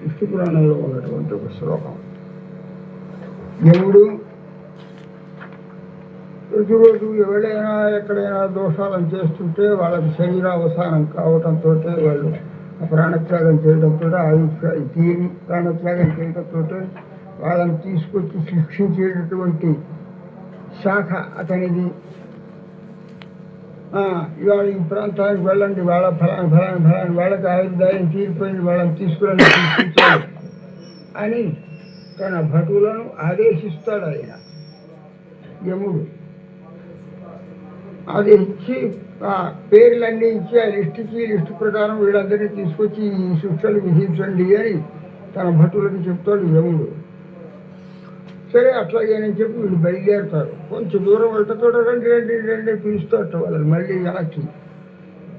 విష్ణు పురాణంలో ఉన్నటువంటి ఒక శ్లోకం. యముడు ప్రతిరోజు ఎవరైనా ఎక్కడైనా దోషాలను చేస్తుంటే వాళ్ళకి శరీరావసానం కావటంతో వాళ్ళు ప్రాణత్యాగం చేయడంతో తీరి ప్రాణత్యాగం చేయడంతో వాళ్ళని తీసుకొచ్చి శిక్షించేటటువంటి శాఖ అతనిది. ఇవాళ ఈ ప్రాంతానికి వెళ్ళండి, వాళ్ళ ఫలాన్ని వాళ్ళకి ఆయుర్దాయం తీరిపోయింది, వాళ్ళని తీసుకురండి శిక్షించాలి అని తన భటులను ఆదేశిస్తాడు ఆయన యముడు. అది ఇచ్చి పేర్లన్నీ ఇచ్చి ఆ లిస్టు ప్రకారం వీళ్ళందరినీ తీసుకొచ్చి ఈ శిక్షలు విధించండి అని తన భటులకు చెప్తాడు యముడు. సరే అట్లాగేనని చెప్పి వీళ్ళు బయలుదేరుతారు. కొంచెం దూరం వెళ్ళటతో రండి రండి రండి పిలుస్తారట వాళ్ళని మళ్ళీ వెనక్కి.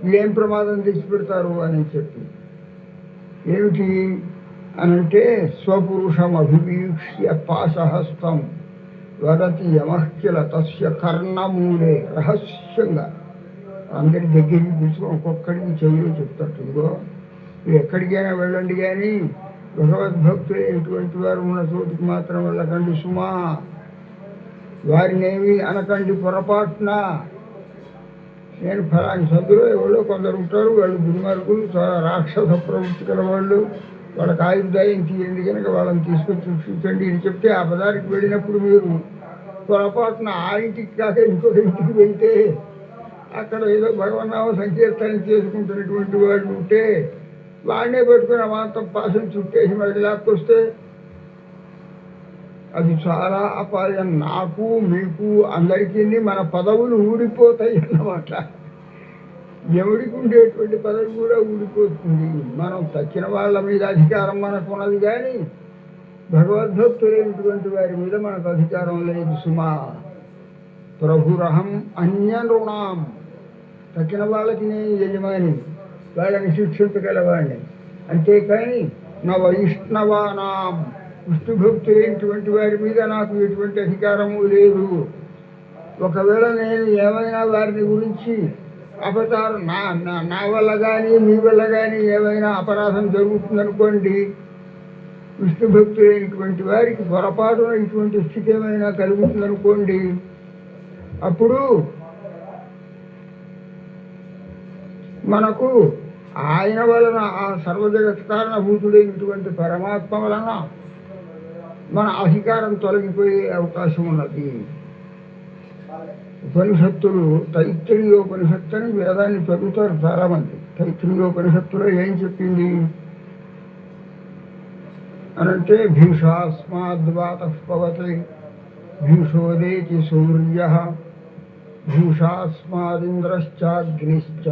వీళ్ళేం ప్రమాదం తెచ్చిపెడతారు అని చెప్పి. ఏమిటి అనంటే స్వపురుషం అభివీక్ష్య పాశహస్తం వదతి యమఃకిల తస్య కర్ణమూలే. రహస్యంగా అందరి దగ్గరికి తీసుకొని ఒక్కొక్కడికి చెవిలో చెప్తాడు, ఇదిగో ఎక్కడికైనా వెళ్ళండి కానీ భగవద్భక్తులు ఎటువంటి వారు ఉన్న చోటుకి మాత్రం వెళ్ళకండి సుమా, వారినేమి అనకండి పొరపాటున. నేను ఫలాని సభ్యులు ఎవరో కొందరు ఉంటారు, వాళ్ళు దుర్మార్గులు, చాలా రాక్షస ప్రవృత్తి గల వాళ్ళు, వాళ్ళకి ఆయుర్దాయం తీయండి కనుక వాళ్ళని తీసుకొచ్చి శిక్షించండి అని చెప్తే ఆ పదానికి వెళ్ళినప్పుడు మీరు పొరపాటున ఆ ఇంటికి కాక ఇంకొక ఇంటికి వెళ్తే అక్కడ ఏదో భగవన్నామ సంకీర్తన చేసుకుంటున్నటువంటి వాళ్ళు ఉంటే వాడినే పెట్టుకుని అమాంతం పాసం చుట్టేసి మళ్ళీ లాక్కొస్తే అది చాలా అపాయం. నాకు మీకు అందరికీ మన పదవులు ఊడిపోతాయి అన్నమాట. ఎవడికి ఉండేటువంటి పదవి కూడా ఊడిపోతుంది. మనం తక్కిన వాళ్ళ మీద అధికారం మనకు ఉన్నది కానీ భగవద్భక్తులైనటువంటి వారి మీద మనకు అధికారం లేదు సుమా. ప్రభురహం అన్యనృణాం, తక్కిన వాళ్ళకి నేను యజమాని, వాళ్ళని శిక్షించగలవాడిని. అంతేకాని నా వైష్ణవానాం, విష్ణుభక్తులైనటువంటి వారి మీద నాకు ఎటువంటి అధికారము లేదు. ఒకవేళ నేను ఏమైనా వారిని గురించి అపచారం నా వల్ల కానీ మీ వల్ల కానీ ఏమైనా అపరాధం జరుగుతుందనుకోండి, విష్ణుభక్తులైనటువంటి వారికి పొరపాటున ఇటువంటి స్థితి ఏమైనా కలుగుతుందనుకోండి, అప్పుడు మనకు ఆయన వలన ఆ సర్వజగత్ కారణభూతుడైనటువంటి పరమాత్మ వలన మన అధికారం తొలగిపోయే అవకాశం ఉన్నది. ఉపనిషత్తులు తైత్రీయోపనిషత్తు అని వేదాన్ని చదువుతారు చాలామంది. తైత్రీయోపనిషత్తులో ఏం చెప్పింది అనంటే భీషాస్మాద్వాతః పవతే భీషోదేతి సూర్యః భూషాస్మాదింద్రశ్చాగ్నిశ్చ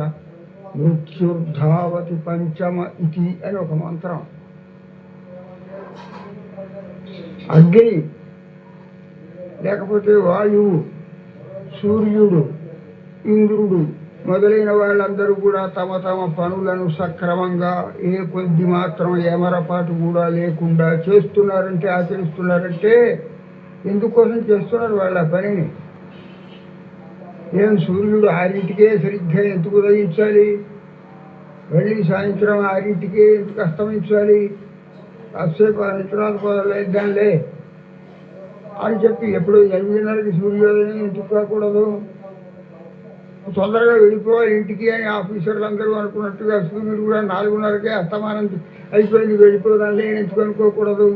మృత్యుర్ధావతి పంచమ ఇతి అని ఒక మంత్రం. అగ్ని లేకపోతే వాయువు, సూర్యుడు, ఇంద్రుడు మొదలైన వాళ్ళందరూ కూడా తమ తమ పనులను సక్రమంగా ఏ కొద్ది మాత్రం ఏమరపాటు కూడా లేకుండా చేస్తున్నారంటే, ఆచరిస్తున్నారంటే ఎందుకోసం చేస్తున్నారు వాళ్ళ పనిని. ఏం సూర్యుడు 6ంటికే సరిగ్గా ఎందుకు ఉదయించాలి, మళ్ళీ సాయంత్రం 6ంటికే ఎందుకు అస్తమించాలి, కాసేపు నిద్రాలు పోలేద్దాంలే అని చెప్పి ఎప్పుడు 8:30కి సూర్యోదయం ఎందుకు కాకూడదు, తొందరగా వెళ్ళిపోవాలి ఇంటికి అని ఆఫీసర్లు అందరూ అనుకున్నట్టుగా సూర్యుడు కూడా 4:30కే అస్తమానం అయిపోయింది వెళ్ళిపోదాంలే అని ఎందుకు అనుకోకూడదు.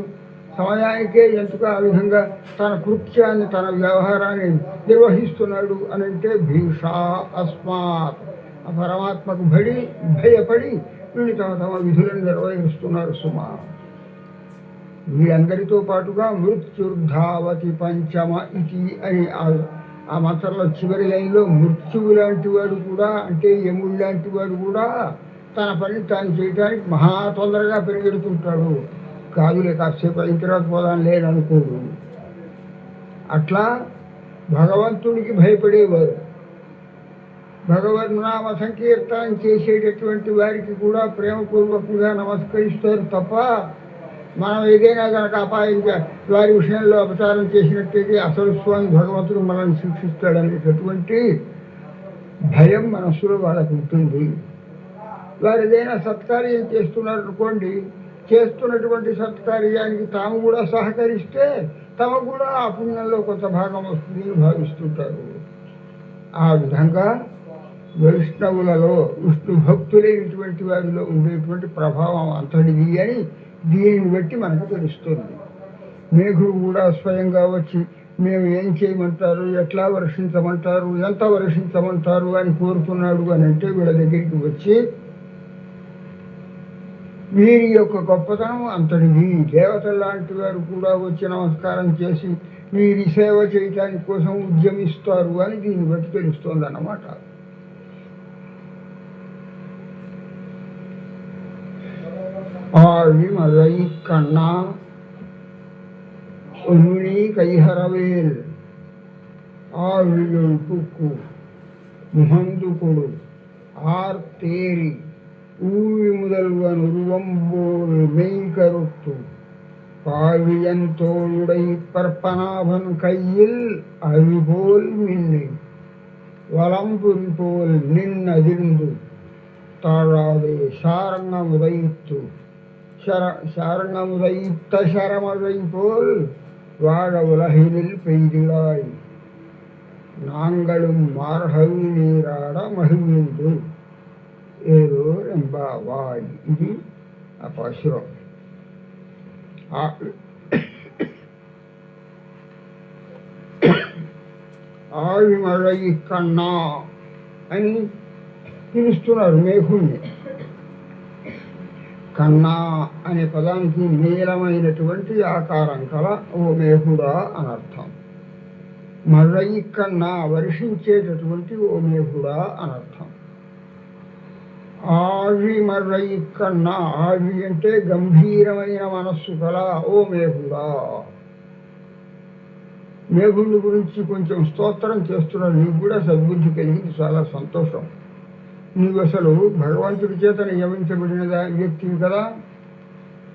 సమయానికే ఎందుకు ఆ విధంగా తన కృత్యాన్ని, తన వ్యవహారాన్ని నిర్వహిస్తున్నాడు అని అంటే భీషా అస్మాత్, ఆ పరమాత్మకు భయపడి వీళ్ళు తమ తమ విధులను నిర్వహిస్తున్నారు సుమా. వీళ్ళందరితో పాటుగా మృత్యుర్ధావతి పంచమ ఇతి అని ఆ మంత్రంలో చివరి లైన్లో మృత్యువు లాంటి వాడు కూడా, అంటే యముడు లాంటి వాడు కూడా తన పని తాను చేయడానికి మహా తొందరగా పెరిగెడుతుంటాడు. కాదులే కాసేపు అయిన తర్వాత పోదాం లేదనుకోడు. అట్లా భగవంతుడికి భయపడేవారు, భగవన్నామ సంకీర్తనం చేసేటటువంటి వారికి కూడా ప్రేమపూర్వకంగా నమస్కరిస్తారు తప్ప మనం ఏదైనా కనుక అపాయంగా వారి విషయంలో అపచారం చేసినట్టయితే అసలు స్వామి భగవంతుడు మనల్ని శిక్షిస్తాడనేటటువంటి భయం మనస్సులో వాళ్ళకు ఉంటుంది. వారు ఏదైనా సత్కార్యం చేస్తున్నారు అనుకోండి, చేస్తున్నటువంటి సత్కార్యానికి తాము కూడా సహకరిస్తే తమకు కూడా ఆ పుణ్యంలో కొంత భాగం వస్తుంది భావిస్తుంటారు. ఆ విధంగా వైష్ణవులలో విష్ణు భక్తులైనటువంటి వారిలో ఉండేటువంటి ప్రభావం అంతటిది అని దీనిని బట్టి మనకు తెలుస్తుంది. మేఘుడు కూడా స్వయంగా వచ్చి మేము ఏం చేయమంటారు, ఎట్లా వర్షించమంటారు, ఎంత వర్షించమంటారు అని కోరుతున్నాడు అని అంటే వీళ్ళ దగ్గరికి వచ్చి వీరి యొక్క గొప్పతనం అంతటిది, దేవతల లాంటి వారు కూడా వచ్చి నమస్కారం చేసి వీరి సేవ చేయటానికి కోసం ఉద్యమిస్తారు అని దీన్ని బట్టి తెలుస్తోంది అన్నమాట. ஆழி மழை கண்ணா உருணி கைஹரவேல் ஆழியுள் பூக்கு முகந்து கொடு ஆர்த்தேரி ஊழி முதல்வன் உருவம்போல் மெய் கருத்து பாழியன் தோளுடை பற்பனாபன் கையில் அழிபோல் மின்னி வலம்புரி போல் நின்னதிர்ந்து தாழாதே சாரங்கமுதைத்து சாரங்கமுதைத்த சரமழை போல் வாழ உலகினில் பெய்திடாய் நாங்களும் மார்கழி நீராட மகிழ்ந்து ఏదో రెంబావాయ్. ఇది ఆ పాశురం. ఆవిమழை కన్నా అని పిలుస్తున్నారు మేఘుణ్ణి. కన్నా అనే పదానికి నీలమైనటువంటి ఆకారం కల ఓ మేఘుడా అనర్థం. మഴை కన్నా వర్షించేటటువంటి ఓ మేఘుడా అనర్థం. ఆవి మഴை కన్నా, ఆవి అంటే గంభీరమైన మనస్సు కల ఓ మేఘుడా. మేఘుడి గురించి కొంచెం స్తోత్రం చేస్తున్నాడు. నీకు కూడా సద్బుద్ధి కలిగింది, చాలా సంతోషం. నీవు అసలు భగవంతుడి చేత నియమించబడిన వ్యక్తివి కదా.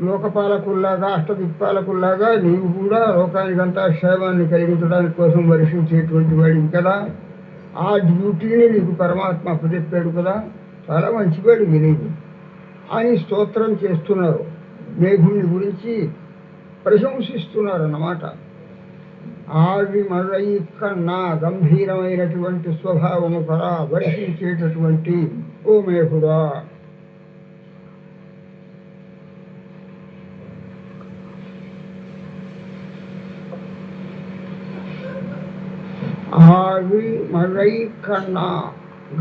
లోకపాలకుల్లాగా అష్టదిక్పాలకుల్లాగా నీవు కూడా లోకానికంతా క్షేమాన్ని కలిగించడానికి కోసం వర్షించేటువంటి వాడివి కదా. ఆ డ్యూటీని నీకు పరమాత్మ అప్పచెప్పాడు కదా. చాలా మంచివాడు వినేది అని స్తోత్రం చేస్తున్నారు. మేఘుని గురించి ప్రశంసిస్తున్నారు అన్నమాట. ఆవి మഴை కన్నా గంభీరమైనటువంటి స్వభావము కల వర్షించేటటువంటి ఓ మేఘుడా. ఆవి మഴை కన్నా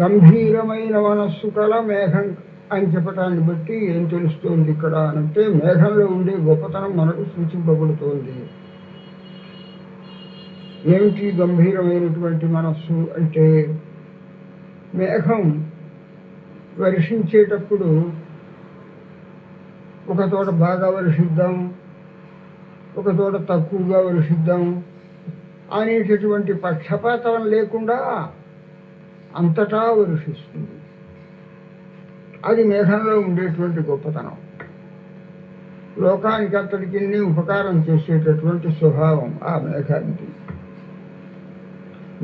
గంభీరమైన మనస్సు కల మేఘం అని చెప్పటాన్ని బట్టి ఏం తెలుస్తోంది ఇక్కడ అంటే మేఘంలో ఉండే గొప్పతనం మనకు సూచింపబడుతోంది. ఏమిటి గంభీరమైనటువంటి మనస్సు అంటే, మేఘం వర్షించేటప్పుడు ఒక చోట బాగా వర్షిద్దాం, ఒక చోట తక్కువగా వర్షిద్దాం అనేటటువంటి పక్షపాతం లేకుండా అంతటా వర్షిస్తుంది. అది మేఘంలో ఉండేటువంటి గొప్పతనం. లోకానికి అంతటికి ఉపకారం చేసేటటువంటి స్వభావం ఆ మేఘానికి.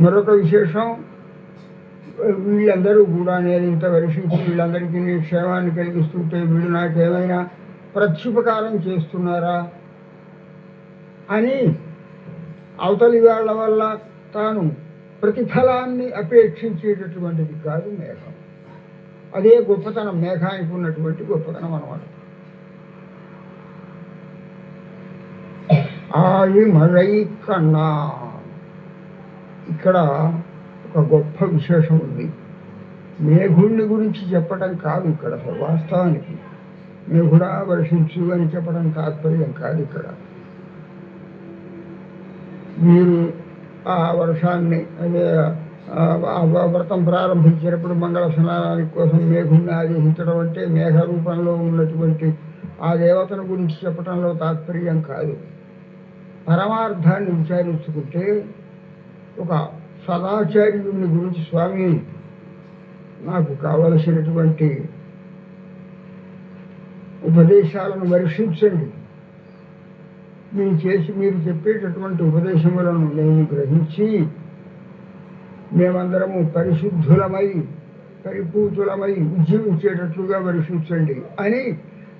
మరొక విశేషం, వీళ్ళందరూ కూడా నేను ఇంత వర్షించి వీళ్ళందరికీ క్షేమాన్ని కలిగిస్తుంటే వీళ్ళు నాకేమైనా ప్రత్యుపకారం చేస్తున్నారా అని అవతలి వాళ్ళ వల్ల తాను ప్రతిఫలాన్ని అపేక్షించేటటువంటిది కాదు మేఘం. అదే గొప్పతనం, మేఘానికి ఉన్నటువంటి గొప్పతనం అన్నమాట. ఆవి మഴை కన్నా, ఇక్కడ ఒక గొప్ప విశేషం ఉంది. మేఘుడిని గురించి చెప్పడం కాదు ఇక్కడ వాస్తవానికి. మేఘుడా వర్షించు అని చెప్పడం తాత్పర్యం కాదు ఇక్కడ. మీరు ఆ వర్షాన్ని అదే వ్రతం ప్రారంభించినప్పుడు మంగళ స్నానానికి కోసం మేఘుడిని ఆదేశించడం అంటే మేఘ రూపంలో ఉన్నటువంటి ఆ దేవతను గురించి చెప్పడంలో తాత్పర్యం కాదు. పరమార్థాన్ని విచారించుకుంటే ఒక సదాచార్యుని గురించి స్వామి నాకు కావలసినటువంటి ఉపదేశాలను వర్షించండి, మీరు చెప్పేటటువంటి ఉపదేశములను నేను గ్రహించి మేమందరము పరిశుద్ధులమై పరిపూతులమై ఉజ్జీవించేటట్లుగా వర్షించండి అని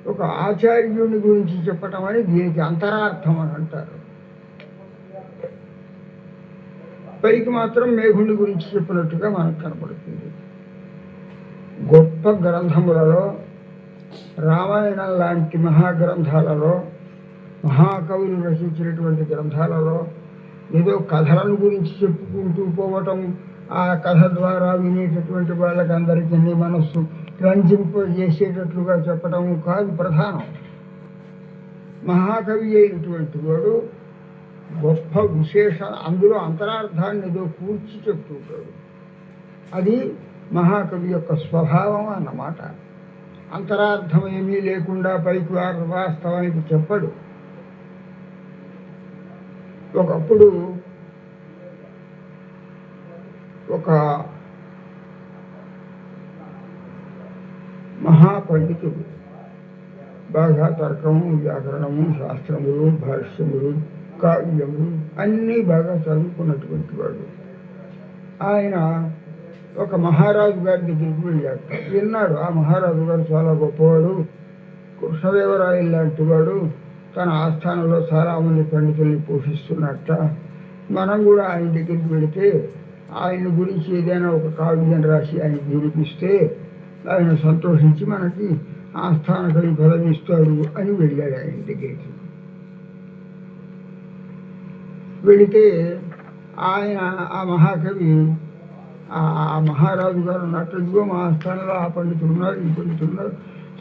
ఒక ఆచార్యుని గురించి చెప్పటం అని దీనికి అంతరార్థం అని అంటారు. పైకి మాత్రం మేఘుని గురించి చెప్పినట్టుగా మనకు కనపడుతుంది. గొప్ప గ్రంథములలో, రామాయణం లాంటి మహాగ్రంథాలలో, మహాకవులు రచించినటువంటి గ్రంథాలలో ఏదో కథలను గురించి చెప్పుకుంటూ పోవటం, ఆ కథ ద్వారా వినేటటువంటి వాళ్ళకందరికీ మనస్సు రంజింపజేసేటట్లుగా చెప్పటం కాదు ప్రధానం. మహాకవి అయినటువంటి వాడు గొప్ప విశేష అందులో అంతరార్థాన్ని ఏదో కూర్చి చెప్తుంటాడు. అది మహాకవి యొక్క స్వభావం అన్నమాట. అంతరార్థం ఏమీ లేకుండా పైకి వాస్తవానికి చెప్పడు. ఒకప్పుడు ఒక మహాపండితుడు బాగా తర్కము, వ్యాకరణము, శాస్త్రములు, భాష్యములు, కావ్యములు అన్నీ బాగా చదువుకున్నటువంటి వాడు. ఆయన ఒక మహారాజు గారి దగ్గరికి వెళ్ళాట. విన్నాడు ఆ మహారాజు గారు చాలా గొప్పవాడు, కృష్ణదేవరాయలు లాంటి వాడు, తన ఆస్థానంలో చాలామంది పండితుల్ని పోషిస్తున్నట్ట. మనం కూడా ఆయన దగ్గరికి వెళితే ఆయన గురించి ఏదైనా ఒక కావ్యం రాసి ఆయన నిరూపిస్తే ఆయన సంతోషించి మనకి ఆస్థాన కవి పదవి ఇస్తాడు అని వెళ్ళాడు ఆయన దగ్గరికి. వెళితే ఆయన ఆ మహాకవి ఆ మహారాజు గారు ఉన్నట్టు, ఇదిగో మా ఆస్థానంలో ఆ పండితులు ఉన్నారు, ఈ పండితులు ఉన్నారు,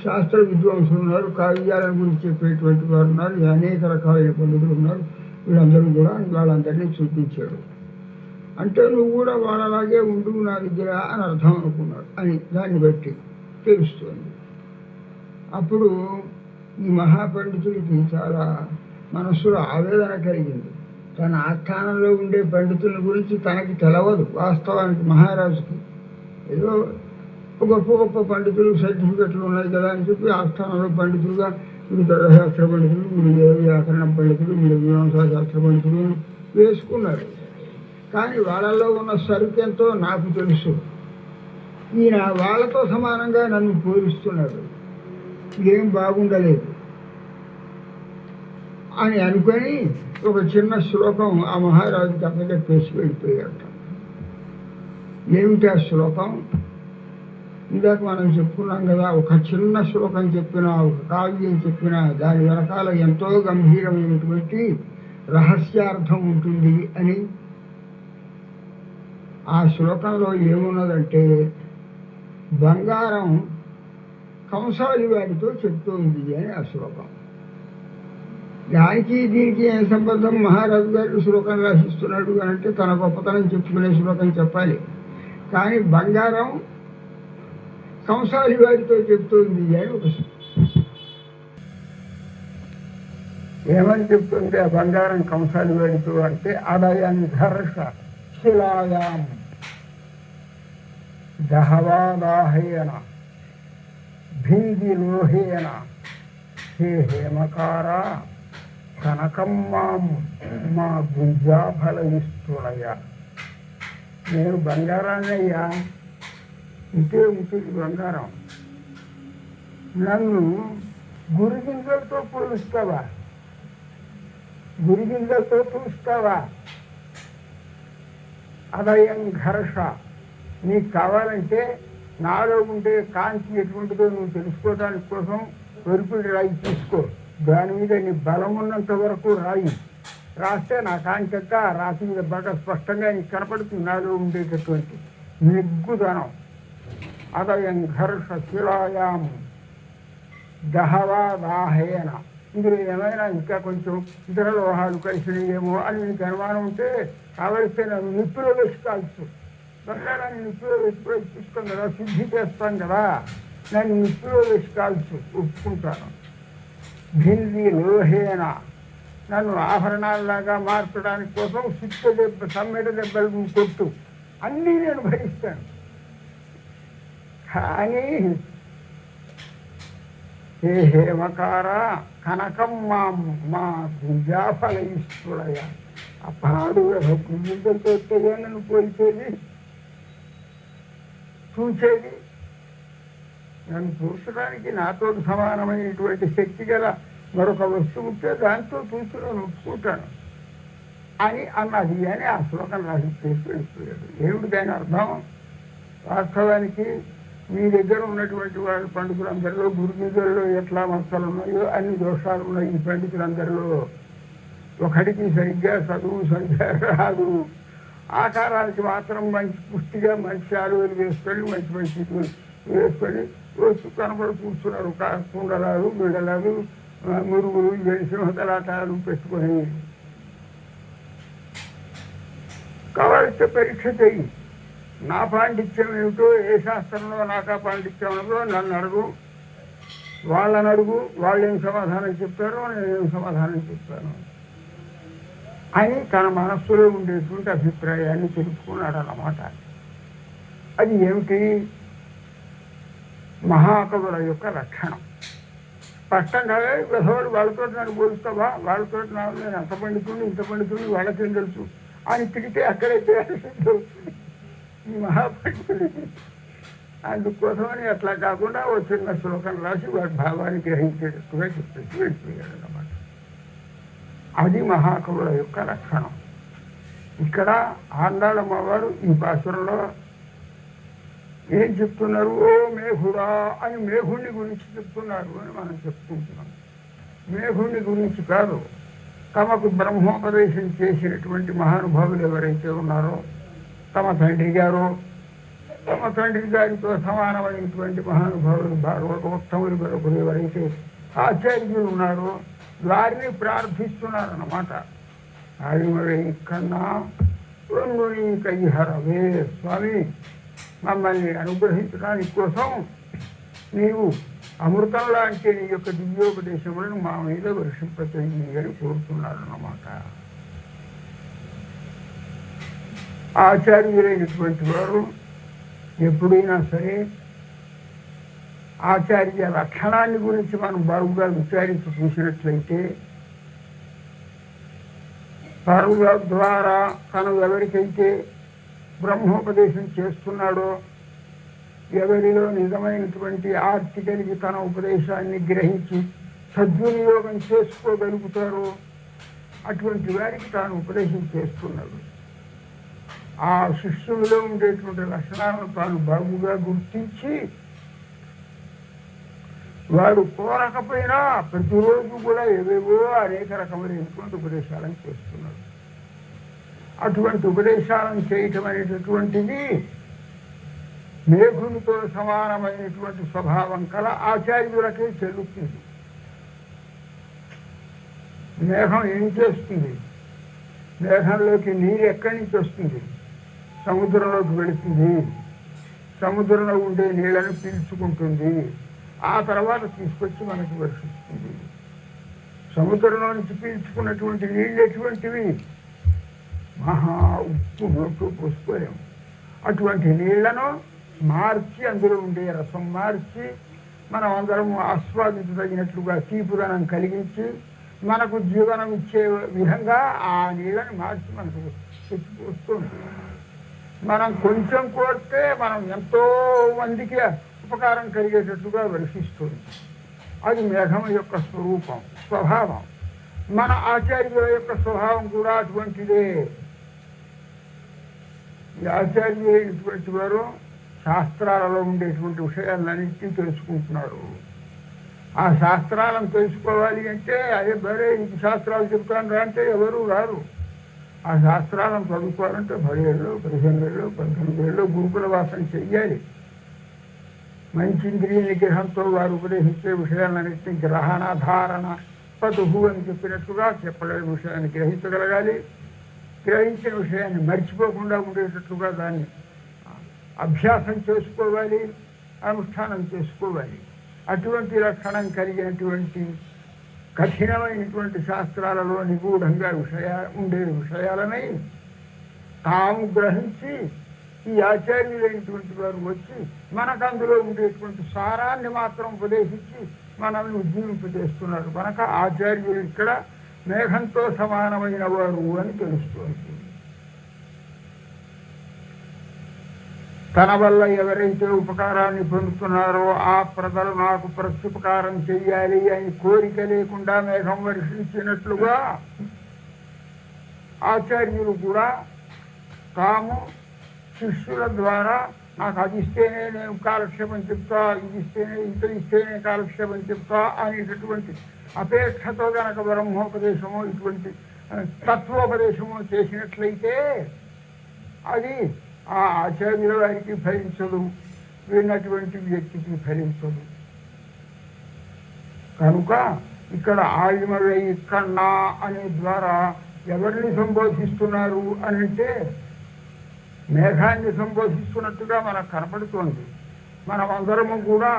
శాస్త్ర విద్వాంసులు ఉన్నారు, కావ్యాలను గురించి చెప్పేటువంటి వారు ఉన్నారు, అనేక రకాలైన పండితులు ఉన్నారు, వీళ్ళందరూ కూడా వాళ్ళందరినీ చూపించాడు. అంటే నువ్వు కూడా వాళ్ళలాగే ఉండు నా దగ్గర అని అర్థం అనుకున్నాడు అని దాన్ని బట్టి తెలుస్తుంది. అప్పుడు ఈ మహాపండితుడికి చాలా మనస్సులో ఆవేదన కలిగింది. తన ఆస్థానంలో ఉండే పండితుల గురించి తనకి తెలవదు వాస్తవానికి. మహారాజుకి ఏదో గొప్ప గొప్ప పండితులు సర్టిఫికెట్లు ఉన్నాయి కదా అని చెప్పి ఆస్థానంలో పండితులుగా వీడు ధర్మశాస్త్ర పండితులు, వీడు వ్యాకరణ పండితులు, వీడు మీమాంసా శాస్త్ర పండితులు వేసుకున్నారు. కానీ వాళ్ళల్లో ఉన్న సరుకెంతో నాకు తెలుసు. ఈయన వాళ్ళతో సమానంగా నన్ను పోలిస్తున్నాడు, ఏం బాగుండలేదు అని అనుకొని ఒక చిన్న శ్లోకం ఆ మహారాజుకి అప్పచెప్పేసి వెళ్ళిపోయాట. ఏమిటి ఆ శ్లోకం? ఇందాక మనం చెప్పుకున్నాం కదా, ఒక చిన్న శ్లోకం చెప్పినా, ఒక కావ్యం చెప్పినా దాని వెనకాల ఎంతో గంభీరమైనటువంటి రహస్యార్థం ఉంటుంది అని. ఆ శ్లోకంలో ఏమున్నదంటే, బంగారం కంసాలి వాడితో చెప్తోంది అని ఆ శ్లోకం. దానికి దీనికి ఏం సంబంధం? మహారాజు గారు శ్లోకం రాసిస్తున్నాడు అని అంటే తన గొప్పతనం చెప్పుకునే శ్లోకం చెప్పాలి. కానీ బంగారం కంసాలి వాడితో చెప్తోంది అని ఒక ఏమని చెప్తుంది ఆ బంగారం కంసాలి వాడితో అంటే, అదయంఘర్ష శిలాయాం దహవాదాహేన భింది లోహేన హే హేమకార కనకం మా గుంజాఫలయిస్తులయ. నేను బంగారాన్ని అయ్యా, ఇంతే ఉంటుంది బంగారం. నన్ను గురిగింజలతో పోలుస్తావా? గురిగింజలతో చూస్తావా? అదయం ఘర్ష. నీకు కావాలంటే నాలో ఉండే కాంతి ఎటువంటిదో నువ్వు తెలుసుకోవడానికి కోసం వెరుపుడి రాయి తీసుకో. దాని మీద నీ బలం ఉన్నంత వరకు రాయి రాస్తే నా కాంతి అంతా రాసి మీద బాగా స్పష్టంగా నీకు కనపడుతుంది నాలో ఉండేటటువంటి నిగ్గుదనం. అదయం ఘర్ష శిలాయాం దహవాదాహేన. ఇందులో ఏమైనా ఇంకా కొంచెం ఇతర లోహాలు కలిసినయేమో అని నీకు అనుమానం ఉంటే కావలిస్తే నన్ను నిప్పులో వేసి కాల్చు. బంగారాన్ని నిప్పులో వేసి చూస్తాం కదా, శుద్ధి చేస్తాం కదా, నన్ను నిప్పులో వేసి కాల్చు, ఒప్పుకుంటాను. భింది లోహేన. నన్ను ఆభరణాలలాగా మార్చడానికి కోసం సిక్క దెబ్బ, సమ్మెట దెబ్బలు కొట్టు, అన్నీ నేను భరిస్తాను. కానీ హే హేమకార కనకం మా గుంజాఫలయిస్తులయ. ఆ పాడు గుంజలతో వస్తేగా నన్ను పోల్చేది, చూసేది. నన్ను చూసడానికి నాతో సమానమైనటువంటి శక్తి గల మరొక వస్తువు ఉంటే దాంతో చూసి నేను ఒప్పుకుంటాను అని అన్నది అని ఆ శ్లోకం రాసి చేసి వెళ్ళిపోయాడు. ఏమిటి దాని అర్థం? వాస్తవానికి మీ దగ్గర ఉన్నటువంటి వాళ్ళ పండితులందరిలో గురుగిద్దరిలో ఎట్లా మచ్చలు ఉన్నాయో అన్ని దోషాలు ఉన్నాయి. ఈ పండితులందరిలో ఒకటికి సరిగ్గా చదువు సరిగ్గా రాదు, ఆకారానికి మాత్రం మంచి పుష్టిగా మంచి ఆలువలు వేసుకొని మంచి మంచి వేసుకొని రోజు కనబడి కూర్చున్నారు. కుండలాలు బిడలాలు మురుగులు సింహతలాటాలు పెట్టుకొని. కావాలంటే పరీక్ష చెయ్యి. నా పాండిత్యం ఏమిటో, ఏ శాస్త్రంలో నాకా పాండిత్యం ఉన్నదో నన్ను అడుగు, వాళ్ళని అడుగు, వాళ్ళేం సమాధానం చెప్తారో నేనేం సమాధానం చెప్తాను అని తన మనస్సులో ఉండేటువంటి అభిప్రాయాన్ని తెలుపుకున్నాడు అన్నమాట. అది ఏమిటి? మహాకవుల యొక్క లక్షణం. స్పష్టంగా విధవాడు వాళ్ళతో నన్ను పోలుస్తావా, వాళ్ళతో నేను అంత పండితుడిని ఇంత పండితుడిని వాళ్ళకేం తెలుసు అని తిరిగితే అక్కడైతే అవుతుంది ఈ మహాపండితుడికి. అందుకోసమని అట్లా కాకుండా ఓ చిన్న శ్లోకం రాసి వాడి భావాన్ని గ్రహించేటట్టుగా చెప్పేసి వెళ్ళిపోయాడు అన్నమాట. అది మహాకవుల యొక్క లక్షణం. ఇక్కడ ఆండాళమ్మ వారు ఈ పాసురంలో ఏం చెప్తున్నారు? ఓ మేఘుడా అని మేఘుణ్ణి గురించి చెప్తున్నారు అని మనం చెప్పుకుంటున్నాం. మేఘుణ్ణి గురించి కాదు, తమకు బ్రహ్మోపదేశం చేసినటువంటి మహానుభావులు ఎవరైతే ఉన్నారో, తమ తండ్రి గారు, తమ తండ్రి గారితో సమానమైనటువంటి మహానుభావులు భాగవతోత్తములు మరొకరు ఎవరైతే ఆచార్యులు ఉన్నారో వారిని ప్రార్థిస్తున్నారన్నమాట. ఆడిమరై కన్నా రెండు నీ కైహరవే స్వామి, మమ్మల్ని అనుగ్రహించడానికి కోసం నీవు అమృతం లాంటి నీ యొక్క దివ్యోపదేశములను మా మీద వర్షింపచేయి అని కోరుతున్నారన్నమాట. ఆచార్యులైనటువంటి వారు ఎప్పుడైనా సరే ఆచార్య లక్షణాన్ని గురించి మనం బాగుగా విచారించి చూసినట్లయితే, పరుల ద్వారా తను ఎవరికైతే బ్రహ్మోపదేశం చేస్తున్నాడో, ఎవరిలో నిజమైనటువంటి ఆర్తి కలిగి తన ఉపదేశాన్ని గ్రహించి సద్వినియోగం చేసుకోగలుగుతారో అటువంటి వారికి తాను ఉపదేశం చేస్తున్నాడు. ఆ శిష్యుల్లో ఉండేటువంటి లక్షణాలను తాను బాగుగా గుర్తించి వాడు కోరకపోయినా ప్రతిరోజు కూడా ఏవేవో అనేక రకమైనటువంటి ఉపదేశాలను చేస్తున్నాడు. అటువంటి ఉపదేశాలను చేయటం అనేటటువంటిది మేఘునితో సమానమైనటువంటి స్వభావం కల ఆచార్యులకే చెల్లుతుంది. మేఘం ఏం చేస్తుంది? మేఘంలోకి నీరు ఎక్కడి నుంచి వస్తుంది? సముద్రంలోకి వెళుతుంది. సముద్రంలో ఉండే నీళ్లను పీల్చుకుంటుంది. ఆ తర్వాత తీసుకొచ్చి మనకు వర్షిస్తుంది. సముద్రంలో నుంచి పీల్చుకున్నటువంటి నీళ్ళు ఎటువంటివి? మహా ఉప్పు నోటు పోసుకోలేము. అటువంటి నీళ్లను మార్చి అందులో ఉండే రసం మార్చి మనం అందరం ఆస్వాదించదగినట్లుగా తీపుదనం కలిగించి మనకు జీవనం ఇచ్చే విధంగా ఆ నీళ్ళని మార్చి మనకు తెచ్చిపోస్తుంది. మనం కొంచెం కోరితే మనం ఎంతో మందికి ఉపకారం కలిగేటట్టుగా వర్షిస్తుంది. అది మేఘం యొక్క స్వరూపం, స్వభావం. మన ఆచార్యుల యొక్క స్వభావం కూడా అటువంటిదే. ఈ ఆచార్యులైనటువంటి వారు శాస్త్రాలలో ఉండేటువంటి విషయాలన్నింటినీ తెలుసుకుంటున్నారు. ఆ శాస్త్రాలను తెలుసుకోవాలి అంటే అదే బరే ఇంక శాస్త్రాలు చెప్తాను రా అంటే ఎవరు రారు. ఆ శాస్త్రాలను చదువుకోవాలంటే 10 ఏళ్ళు 15 ఏళ్ళు 19 ఏళ్ళు గురుకుల వాసన చెయ్యాలి. మంచి ఇంద్రియ నిగ్రహంతో వారు ఉపదేశించే విషయాలన్నింటినీ గ్రహణ ధారణ పదుహు అని చెప్పినట్టుగా చెప్పలేని విషయాన్ని గ్రహించగలగాలి. గ్రహించిన విషయాన్ని మర్చిపోకుండా ఉండేటట్లుగా దాన్ని అభ్యాసం చేసుకోవాలి, అనుష్ఠానం చేసుకోవాలి. అటువంటి లక్షణం కలిగినటువంటి కఠినమైనటువంటి శాస్త్రాలలో నిగూఢంగా ఉండే విషయాలని తాము గ్రహించి ఈ ఆచార్యులైనటువంటి వారు వచ్చి మనకు అందులో ఉండేటువంటి సారాన్ని మాత్రం ఉపదేశించి మనల్ని ఉజ్జీవింపజేస్తున్నారు. కనుక ఆచార్యులు ఇక్కడ మేఘంతో సమానమైన వారు అని తెలుస్తోంది. తన వల్ల ఎవరైతే ఉపకారాన్ని పొందుతున్నారో ఆ ప్రజలు నాకు ప్రత్యుపకారం చెయ్యాలి అని కోరిక లేకుండా మేఘం వర్షించినట్లుగా ఆచార్యులు కూడా తాము శిష్యుల ద్వారా నాకు అది ఇస్తేనే నేను కాలక్షేపం చెప్తా, ఇది ఇస్తేనే ఇంత ఇస్తేనే కాలక్షేపం చెప్తా అనేటటువంటి అపేక్షతో గనక బ్రహ్మోపదేశము ఇటువంటి తత్వోపదేశము చేసినట్లయితే అది ఆ ఆచార్యుల వారికి ఫలించదు, విన్నటువంటి వ్యక్తికి ఫలించదు. కనుక ఇక్కడ ఆయుమవై కన్నా అనే ద్వారా ఎవరిని సంబోధిస్తున్నారు అని అంటే మేఘాన్ని సంబోధిస్తున్నట్టుగా మనకు కనపడుతోంది. మనమందరము కూడా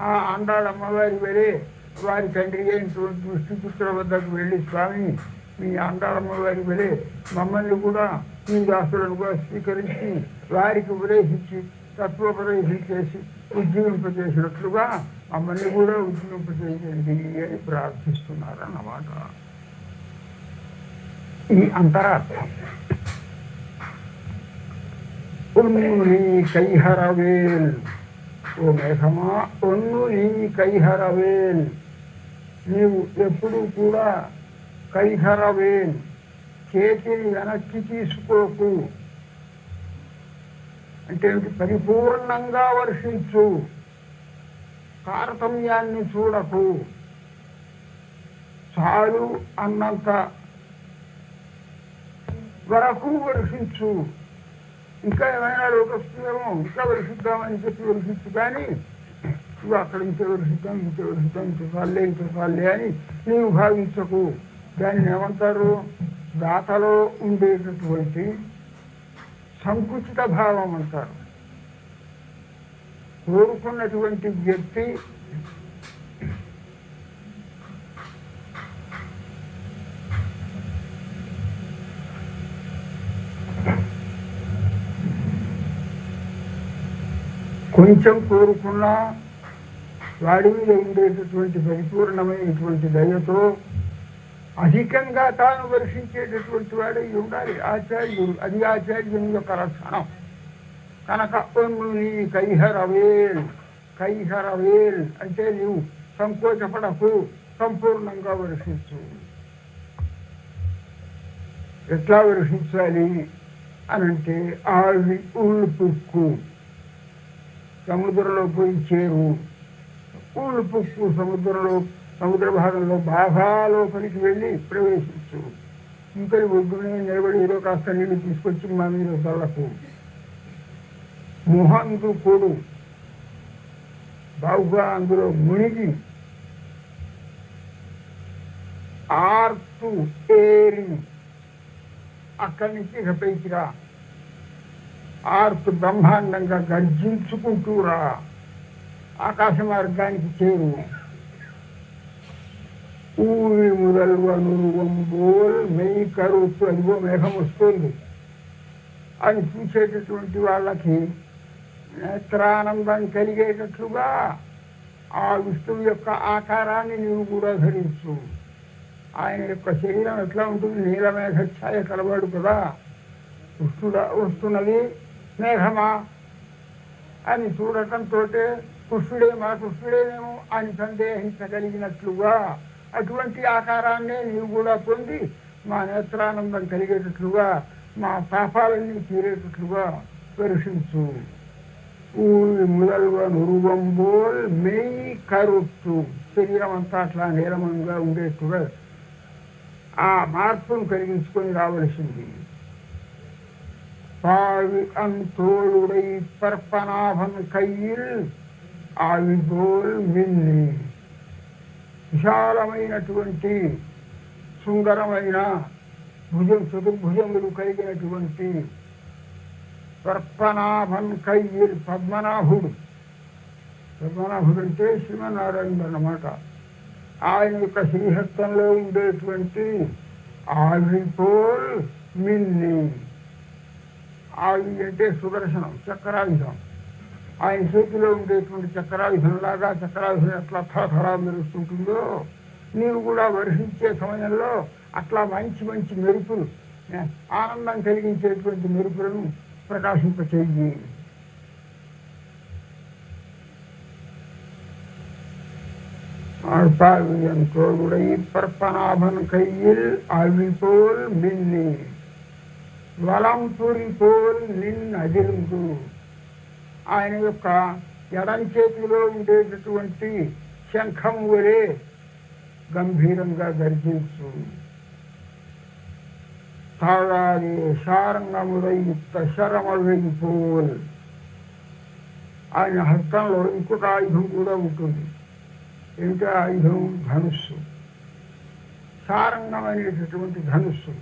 ఆ అండాళమ్మవారి వలె వారి తండ్రి అయినటువంటి విష్ణుపుత్ర వద్దకు వెళ్ళి స్వామి మీ అండాళమ్మవారి వలె మమ్మల్ని కూడా మీ దాసులనుగా స్వీకరించి వారికి ఉపదేశించి తత్వోపదేశం చేసి ఉజ్జీవింపజేసినట్లుగా మమ్మల్ని కూడా ఉజ్జీవింపజేయండి అని ప్రార్థిస్తున్నారన్నమాట. ఈ అంతరార్థం. ఒన్ను నీ కైహరవేల్, ఓ మేఘమా ఒన్ను నీ కైహరవేల్, నీవు ఎప్పుడు కూడా కైహరవేల్ చేతిని వెనక్కి తీసుకోకు, అంటే పరిపూర్ణంగా వర్షించు, తారతమ్యాన్ని చూడకు, చాలు అన్నంత వరకు వర్షించు. ఇంకా ఏమైనా లోటు వస్తుందేమో ఇంకా వర్షిద్దామని చెప్పి వర్షించు, కానీ నువ్వు అక్కడ ఇంత వర్షిద్దాం ఇంత చాలే అని నీవు భావించకు. దాన్ని ఏమంటారు? దాతలో ఉండేటటువంటి సంకుచిత భావం అంటారు. కోరుకున్నటువంటి వ్యక్తి కొంచెం కోరుకున్నా వాడి మీద ఉండేటటువంటి పరిపూర్ణమైనటువంటి దయతో అధికంగా తాను వర్షించేటటువంటి వాడై ఉండాలి ఆచార్యుడు. అది ఆచార్యుని యొక్క లక్షణం. కనుక నీ కైహరవేల్, కైహరవేల్ అంటే నీవు సంకోచపడకు, సంపూర్ణంగా వర్షించు. ఎట్లా వర్షించాలి అనంటే ఆవి ఉళ్ళుపుక్కు, సముద్రంలో పోయి చేరు. ఉళ్ళుపుక్కు సముద్ర భాగంలో బాగా లోపలికి వెళ్ళి ప్రవేశించు. ఇంకని ఒడ్డునే నిలబడి ఏదో కాస్త నీళ్ళు తీసుకొచ్చి మా మీద చల్లకు. మొహంకు కొడు, బావుగా అందులో మునిగి ఆర్తు ఏరి అక్కడి నుంచి ఇక పైకిరా. ఆర్తు బ్రహ్మాండంగా గర్జించుకుంటూరా ఆకాశ మార్గానికి చేరు. ఊరి ముదల్వనురువంబోల్ మెయ్యి కరువు, అదిగో మేఘం వస్తుంది అని చూసేటటువంటి వాళ్ళకి నేత్రానందం కలిగేటట్లుగా ఆ విష్ణువు యొక్క ఆకారాన్ని నీవు కూడా ధరించు. ఆయన యొక్క శరీరం ఎట్లా ఉంటుంది? నీలమేఘ ఛాయ కలవాడు కదా. వస్తున్నది మేఘమా అని చూడటంతో కృష్ణుడేనేమో అని సందేహించగలిగినట్లుగా అటువంటి ఆకారాన్నే నీవు కూడా పొంది మా నేత్రానందం కలిగేటట్లుగా, మా పాపాలన్నీ తీరేటట్లుగా వర్షించు. ఊరి ముదల్వ నురువంబోల్ మెయ్యి కరుత్తు, శరీరం అంతా అట్లా నీలమంగా ఉండేట్టుగా ఆ మార్పును కలిగించుకొని రావలసింది. పావి అంతోళుడై పర్పనాభన్ కయ్యిల్ ఆవిగోల్ మిన్ని, విశాలమైనటువంటి సుందరమైన చతుర్భుజములు కలిగినటువంటి పర్పనాభన్ కయ్యిల్, పద్మనాభుడు. పద్మనాభుడు అంటే శ్రీమన్నారాయణుడు అన్నమాట. ఆయన యొక్క శ్రీహస్తంలో ఉండేటువంటి ఆవిపోల్ మిన్ని, ఆవి అంటే సుదర్శనం, చక్రాయుధం. ఆయన చేతిలో ఉండేటువంటి చక్రాయుధంలాగా, చక్రాయుధం ఎట్లా థరథరా మెరుస్తుంటుందో నీవు కూడా వర్షించే సమయంలో అట్లా మంచి మంచి మెరుపులు, ఆనందం కలిగించేటువంటి మెరుపులను ప్రకాశింపచేయి. ஆழ்பாவியன் தோளுடை பற்பனாபன் கையில் அவிபோல் மின்னி వలంపురి పోల్ నిన్ అదిరిందు. ఆయన యొక్క ఎడం చేతిలో ఉండేటటువంటి శంఖం వలె గంభీరంగా గర్జించు. తాళాది సారంగముడై శరమై పోల్. ఆయన హస్తంలో ఇంకొక ఆయుధం కూడా ఉంటుంది. ఏమిటి ఆయుధం? ధనుస్సు. సారంగం అనేటటువంటి ధనుస్సు.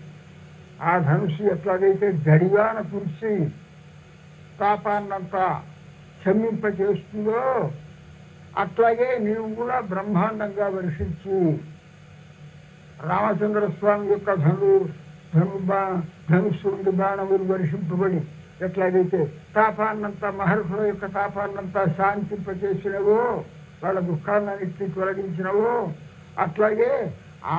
ఆ ధనుస్సు ఎట్లాగైతే గడివాన కురిసి తాపాన్నంతా శమింపచేస్తుందో అట్లాగే నీవు కూడా బ్రహ్మాండంగా వర్షించి రామచంద్రస్వామి యొక్క ధనుస్సు నుండి బాణములు వర్షింపబడి ఎట్లాగైతే తాపాన్నంతా మహర్షుల యొక్క తాపాన్నంతా శాంతింపచేసినవో, వాళ్ళ దుఃఖాలన్నింటినీ తొలగించినవో, అట్లాగే ఆ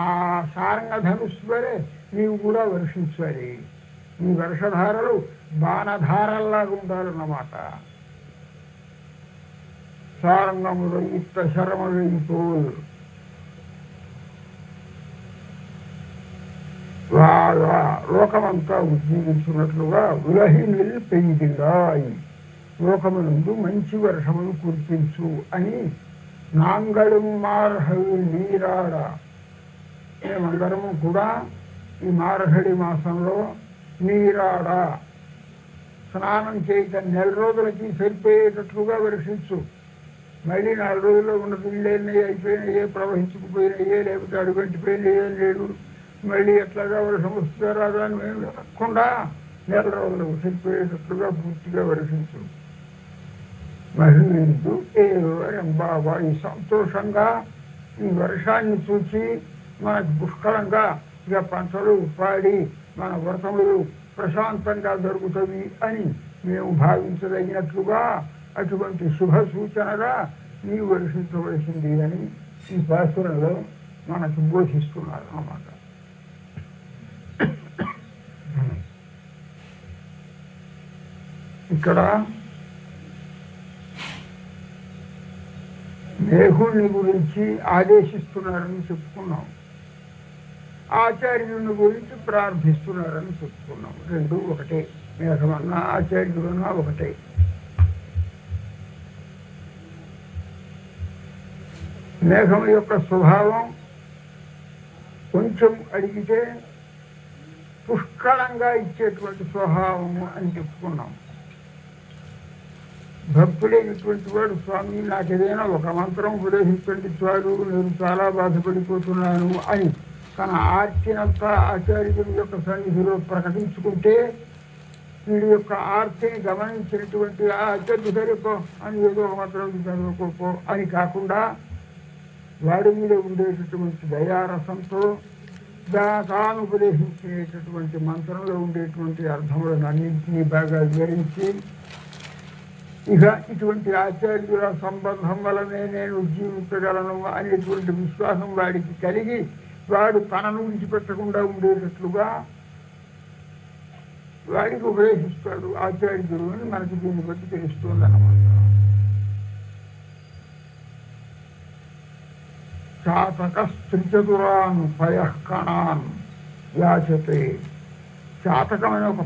సారంగ ధనుస్సు వలె నీవు కూడా వర్షించాలి. నీ వర్షధారలు బాణధారల్లాగా ఉండాలన్నమాట. సారంగములు ఇత్త శరమపోల్. లోకమంతా ఉజ్జీవించినట్లుగా ఉలహినిల్ పెందిరాయి, లోకమునందు మంచి వర్షమును కురిపించు అని నాంగళం మార్హవి నీరాడ. మేమందరము కూడా ఈ మార్హడి మాసంలో నీరాడ స్నానం చేయటం 4 రోజులకి సరిపోయేటట్లుగా వర్షించు. మళ్ళీ 4 రోజుల్లో ఉన్న నీళ్ళన్నీ అయిపోయినాయే, ప్రవహించుకుపోయినాయే, లేకపోతే అడుగంటిపోయినాయే లేడు, మళ్ళీ ఎట్లాగా వర్షం వస్తుందో రాదా అని మేము కాకుండా 4 రోజులకు సరిపోయేటట్లుగా పూర్తిగా వర్షించు. మహిళలు బాబా ఈ సంతోషంగా ఈ వర్షాన్ని చూసి మనకు పుష్కలంగా ఇక పంటలు పాడి మన వ్రతములు ప్రశాంతంగా జరుగుతుంది అని మేము భావించదగినట్లుగా అటువంటి శుభ సూచనగా నీవు వర్షించవలసింది అని ఈ శాస్త్రంలో మనకు బోధిస్తున్నారు అన్నమాట. ఇక్కడ మేఘుణ్ణి గురించి ఆదేశిస్తున్నారని చెప్పుకున్నాం, ఆచార్యుని గురించి ప్రార్థిస్తున్నారని చెప్పుకున్నాం. రెండు ఒకటే. మేఘమన్నా ఆచార్యుడన్నా ఒకటే. మేఘం యొక్క స్వభావం కొంచెం అడిగితే పుష్కలంగా ఇచ్చేటువంటి స్వభావము అని చెప్పుకున్నాం. భక్తుడైనటువంటి వాడు స్వామి నాకు ఏదైనా ఒక మంత్రం ఉపదేశించండి చాలు, నేను చాలా బాధపడిపోతున్నాను అని తన ఆర్తినంతా ఆచార్యుడి యొక్క సన్నిధిలో ప్రకటించుకుంటే వీడి యొక్క ఆర్తిని గమనించినటువంటి ఆ ఆచార్యుడు సరిపో అని ఏదో ఒక మంత్రం చదువుకోపో అని కాకుండా వాడి మీద ఉండేటటువంటి దయారసంతో తాను ఉపదేశించేటటువంటి మంత్రంలో ఉండేటువంటి అర్థములను అన్నింటినీ బాగా వివరించి ఇక ఇటువంటి ఆచార్యుల సంబంధం వలనే నేను జీవించగలను అనేటువంటి విశ్వాసం వాడికి కలిగి వాడు తనను విడిచిపెట్టకుండా ఉండేటట్లుగా వాడికి ఉపదేశిస్తాడు ఆచార్యుడు అని మనకి దీన్ని బట్టి తెలుస్తుంది అన్నమాట. చాతక స్త్రిచతురాన్ పయఃకణాన్ యాచతే. చాతకమైన ఒక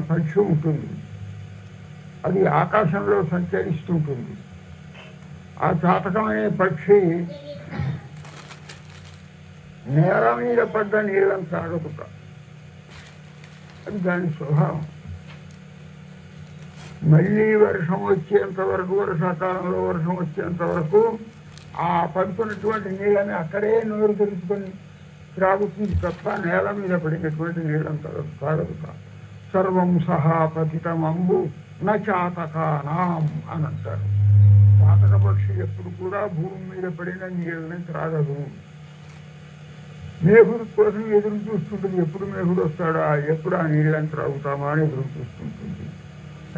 పక్షి ఉంటుంది, అది ఆకాశంలో సంచరిస్తుంటుంది. ఆ చాతకమనే పక్షి నేల మీద పడ్డ నీళ్ళని తాగదుట, అది దాని స్వభావం. మళ్ళీ వర్షం వచ్చేంత వరకు, వర్షాకాలంలో వర్షం వచ్చేంత వరకు ఆ పడుతున్నటువంటి నీళ్ళని అక్కడే నోరు తెరుచుకొని త్రాగుతుంది తప్ప నేల మీద పడినటువంటి నీళ్ళని తాగదుట. సర్వం సహా పతితమంబు నాతకానాం అని అంటారు. చాతక పక్షి ఎప్పుడు కూడా భూమి మీద పడిన నీళ్ళని త్రాగదు. మేఘుడు కోసం ఎదురు చూస్తుంటుంది, ఎప్పుడు మేఘుడు వస్తాడా, ఎప్పుడు ఆ నీళ్ళని త్రాగుతామా అని ఎదురు చూస్తుంటుంది.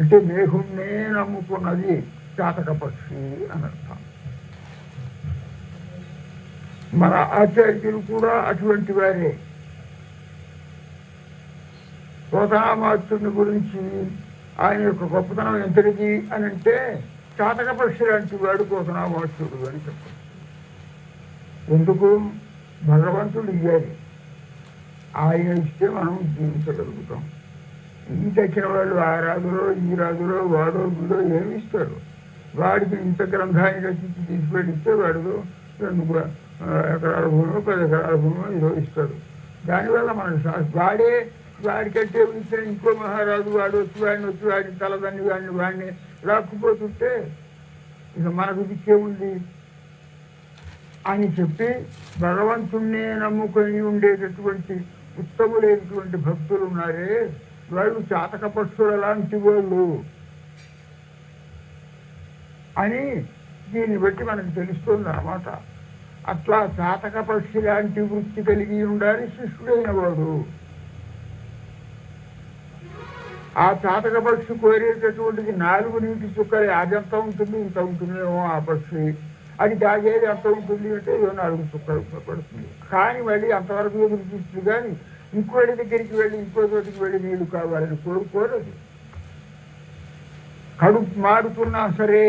అంటే మేఘుడినే నమ్ముకున్నది చాతక పక్షి అని అర్థం. మన ఆచార్యులు కూడా అటువంటి వారే. పోతనామాత్యుని గురించి ఆయన యొక్క గొప్పతనం ఎంతటిది అని అంటే చాతక పక్షి లాంటి వాడు పోతనామాత్యుడు అని చెప్పచ్చు. ఎందుకు? భగవంతుడు ఇయ్యాలి, ఆయన ఇస్తే మనం జీవించగలుగుతాం. ఈ తెచ్చిన వాళ్ళు ఆ రాజులో ఈ రాజులో వాడో వీడో ఏమి ఇస్తారు? వాడికి ఇంత గ్రంథాన్ని రచించి తీసుకెళ్ళిస్తే వాడు 2 ఎకరాల భూమి 10 ఎకరాల భూమి ఏదో ఇస్తాడు. దానివల్ల మనకు వాడికంటే ఇచ్చిన ఇంకో మహారాజు వాడు వచ్చి వాడిని తలదాన్ని వాడిని లాక్కుపోతుంటే ఇక మనకు దిక్కేముంది అని చెప్పి భగవంతుణ్ణే నమ్ముకొని ఉండేటటువంటి ఉత్తములైనటువంటి భక్తులు ఉన్నారే, వాళ్ళు చాతక పక్షులు లాంటి వాళ్ళు అని దీన్ని బట్టి మనకు తెలుస్తుంది అన్నమాట. అట్లా చాతక పక్షి లాంటి వృత్తి కలిగి ఉండాలి శిష్యుడైన వాడు. ఆ చాతక పక్షి కోరేటటువంటిది 4 నీటి చుక్కలే. అది ఎంత ఉంటుంది, ఇంత ఉంటుందేమో ఆ పక్షి. అది తాగేది ఎంత ఉంటుంది అంటే ఏదో 4 చుక్కలు పడుతుంది. కానీ మళ్ళీ అంతవరకు ఎదురు చూస్తుంది. కానీ ఇంకోటి దగ్గరికి వెళ్ళి ఇంకో చోటికి వెళ్ళి నీళ్లు కావాలని కోరుకోరదు. కడుపు మారుతున్నా సరే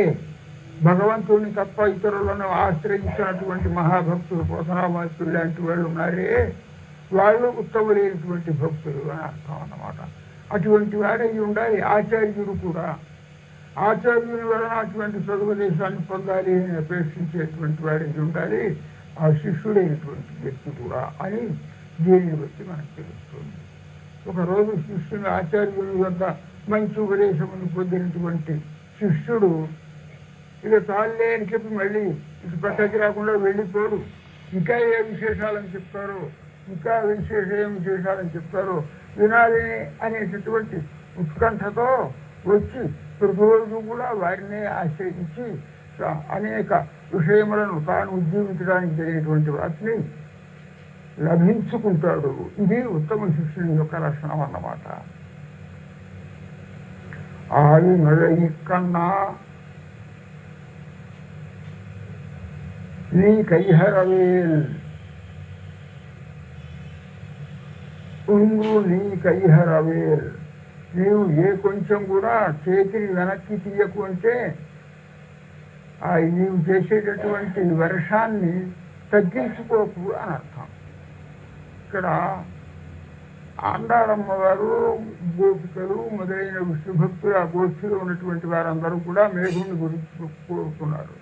భగవంతుడిని తప్ప ఇతరులను ఆశ్రయించినటువంటి మహాభక్తులు పోతనామాస్తులు లాంటి వాళ్ళు ఉన్నారే, వాళ్ళు ఉత్తములైనటువంటి భక్తులు అని అర్థం అన్నమాట. అటువంటి వాడై ఉండాలి ఆచార్యుడు కూడా. ఆచార్యుని వలన అటువంటి సదుపదేశాన్ని పొందాలి అని అపేక్షించేటువంటి వాడై ఉండాలి ఆ శిష్యుడైనటువంటి వ్యక్తి కూడా అని దీనిని బట్టి మనకు తెలుస్తుంది. ఒకరోజు శిష్యుని ఆచార్యుని వద్ద మంచి ఉపదేశమును పొందినటువంటి శిష్యుడు ఇక చాలే అని చెప్పి మళ్ళీ ఇటు పక్కకి రాకుండా వెళ్ళిపోడు. ఇంకా ఏ విశేషాలని చెప్తారో, ఇంకా ఏం విశేషాలని చెప్తారో వినాలి అనేటటువంటి ఉత్కంఠతో వచ్చి ప్రతిరోజు కూడా వారినే ఆశ్రయించి అనేక విషయములను తాను ఉజ్జీవించడానికి జరిగినటువంటి వాటిని లభించుకుంటాడు. ఇది ఉత్తమ శిష్యుని యొక్క లక్షణం అన్నమాట. ఆది కన్నా నీ కైహరవేల్ ఉంగు నీ కైహరవేల్, నీవు ఏ కొంచెం కూడా చేతిని వెనక్కి తీయకు అంటే నీవు చేసేటటువంటి వర్షాన్ని తగ్గించుకోకు అని అర్థం. ఇక్కడ ఆండాళమ్మవారు గోపికలు మొదలైన విష్ణుభక్తులు ఆ గోష్ఠిలో ఉన్నటువంటి వారందరూ కూడా మేఘుని గురించి కోరుతున్నారు.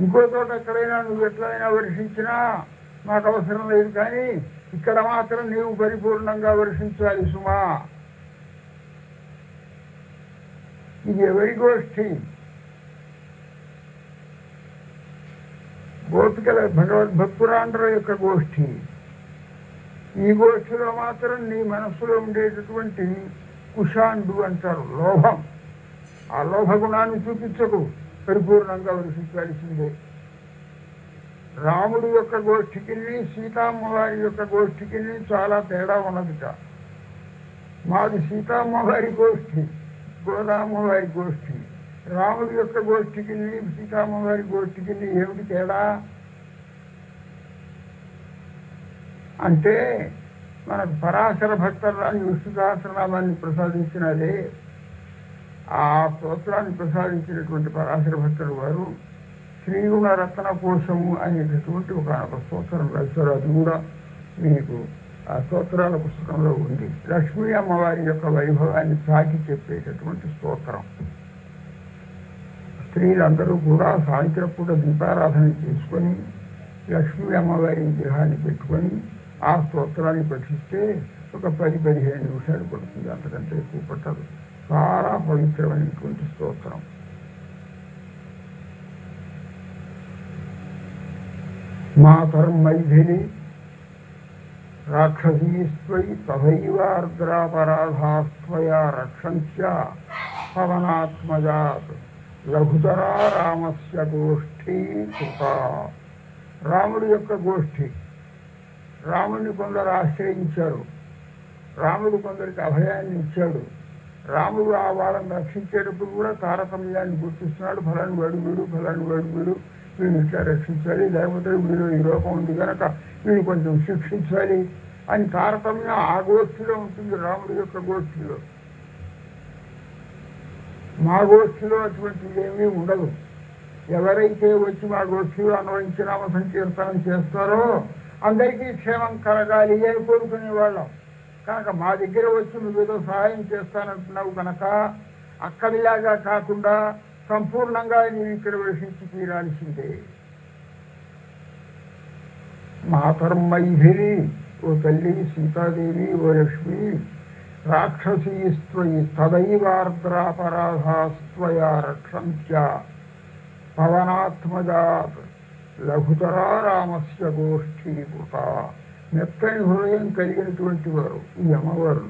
ఇంకో చోట ఎక్కడైనా నువ్వు ఎట్లయినా వర్షించినా మాకు అవసరం లేదు, కానీ ఇక్కడ మాత్రం నీవు పరిపూర్ణంగా వర్షించాలి సుమా. ఇది ఎవరి గోష్ఠి? గోపికల భగవద్భక్తురాండ్ర యొక్క గోష్ఠి. ఈ గోష్ఠిలో మాత్రం నీ మనస్సులో ఉండేటటువంటి కుషాండు అంటారు, లోభం. ఆ లోభ గుణాన్ని చూపించకు, పరిపూర్ణంగా వర్షించాల్సిందే. రాముడి యొక్క గోష్ఠికి సీతామ్మవారి యొక్క గోష్ఠికి చాలా తేడా ఉన్నదిట. మాది సీతామ్మవారి గోష్ఠి, గోదామ్మవారి గోష్ఠి. రాముడి యొక్క గోష్ఠికి సీతామ్మవారి గోష్ఠికి ఏమిటి తేడా అంటే, మనకు పరాశర భక్తరాన్ని విష్ణు సహస్రనామాన్ని ప్రసాదించినదే. ఆ స్తోత్రాన్ని ప్రసాదించినటువంటి పరాశర భక్తుడు వారు శ్రీగుణ రత్న కోశము అనేటటువంటి ఒక స్తోత్రం రాశారు. అది కూడా మీకు ఆ స్తోత్రాల పుస్తకంలో ఉంది. లక్ష్మీ అమ్మవారి యొక్క వైభవాన్ని సాగి చెప్పేటటువంటి స్తోత్రం. స్త్రీలందరూ కూడా సాయంత్రం పూట దీపారాధన చేసుకొని లక్ష్మీ అమ్మవారి విగ్రహాన్ని పెట్టుకొని ఆ స్తోత్రాన్ని పఠిస్తే ఒక 10-15 నిమిషాలు పడుతుంది, అంతకంటే ఎక్కువ పట్టదు. చాలా పవిత్రమైనటువంటి స్తోత్రం. మాతర్మైథిలి రాక్షసీస్త్వై తథైవార్ద్రాపరాధాస్త్వయా రక్షంత్య పవనాత్మజాత్ లఘుతరా రామస్య గోష్ఠీ కృత. రాముడి యొక్క గోష్ఠి. రాముడిని కొందరు ఆశ్రయించారు, రాముడు కొందరికి అభయాన్ని ఇచ్చాడు. రాముడు ఆ వాళ్ళని రక్షించేటప్పుడు కూడా తారతమ్యాన్ని గుర్తిస్తున్నాడు. ఫలాన్ని వాడు వీడు, ఫలాన్ని వాడు వీడు, వీడిని ఇట్లా రక్షించాలి, లేకపోతే వీడు ఈ లోపం ఉంది కనుక వీడు కొంచెం శిక్షించాలి అని తారతమ్యం ఆ గోష్ఠిలో ఉంటుంది. రాముడి యొక్క గోష్ఠిలో. మా గోష్ఠిలో అటువంటిది ఏమీ ఉండదు. ఎవరైతే వచ్చి మా గోష్ఠిలో అన్వయించి నామ సంకీర్తనం చేస్తారో అందరికీ క్షేమం కలగాలి అని కోరుకునేవాళ్ళం. కనుక మా దగ్గర వచ్చి నువ్వేదో సహాయం చేస్తానంటున్నావు కనుక అక్కడిలాగా కాకుండా సంపూర్ణంగా నీవు ఇక్కడ వేషించి తీరాల్సిందే. మాతర్మైథిలి, ఓ తల్లి సీతాదేవి, ఓ లక్ష్మి, రాక్షసీస్త్వయి తదైవార్ద్రాపరాధాస్త్వయా రక్షంత్య పవనాత్మజాత్ లఘుతరా రామస్య గోష్ఠీకృత. మెత్తని హృదయం కలిగినటువంటి వారు ఈ అమ్మవారు.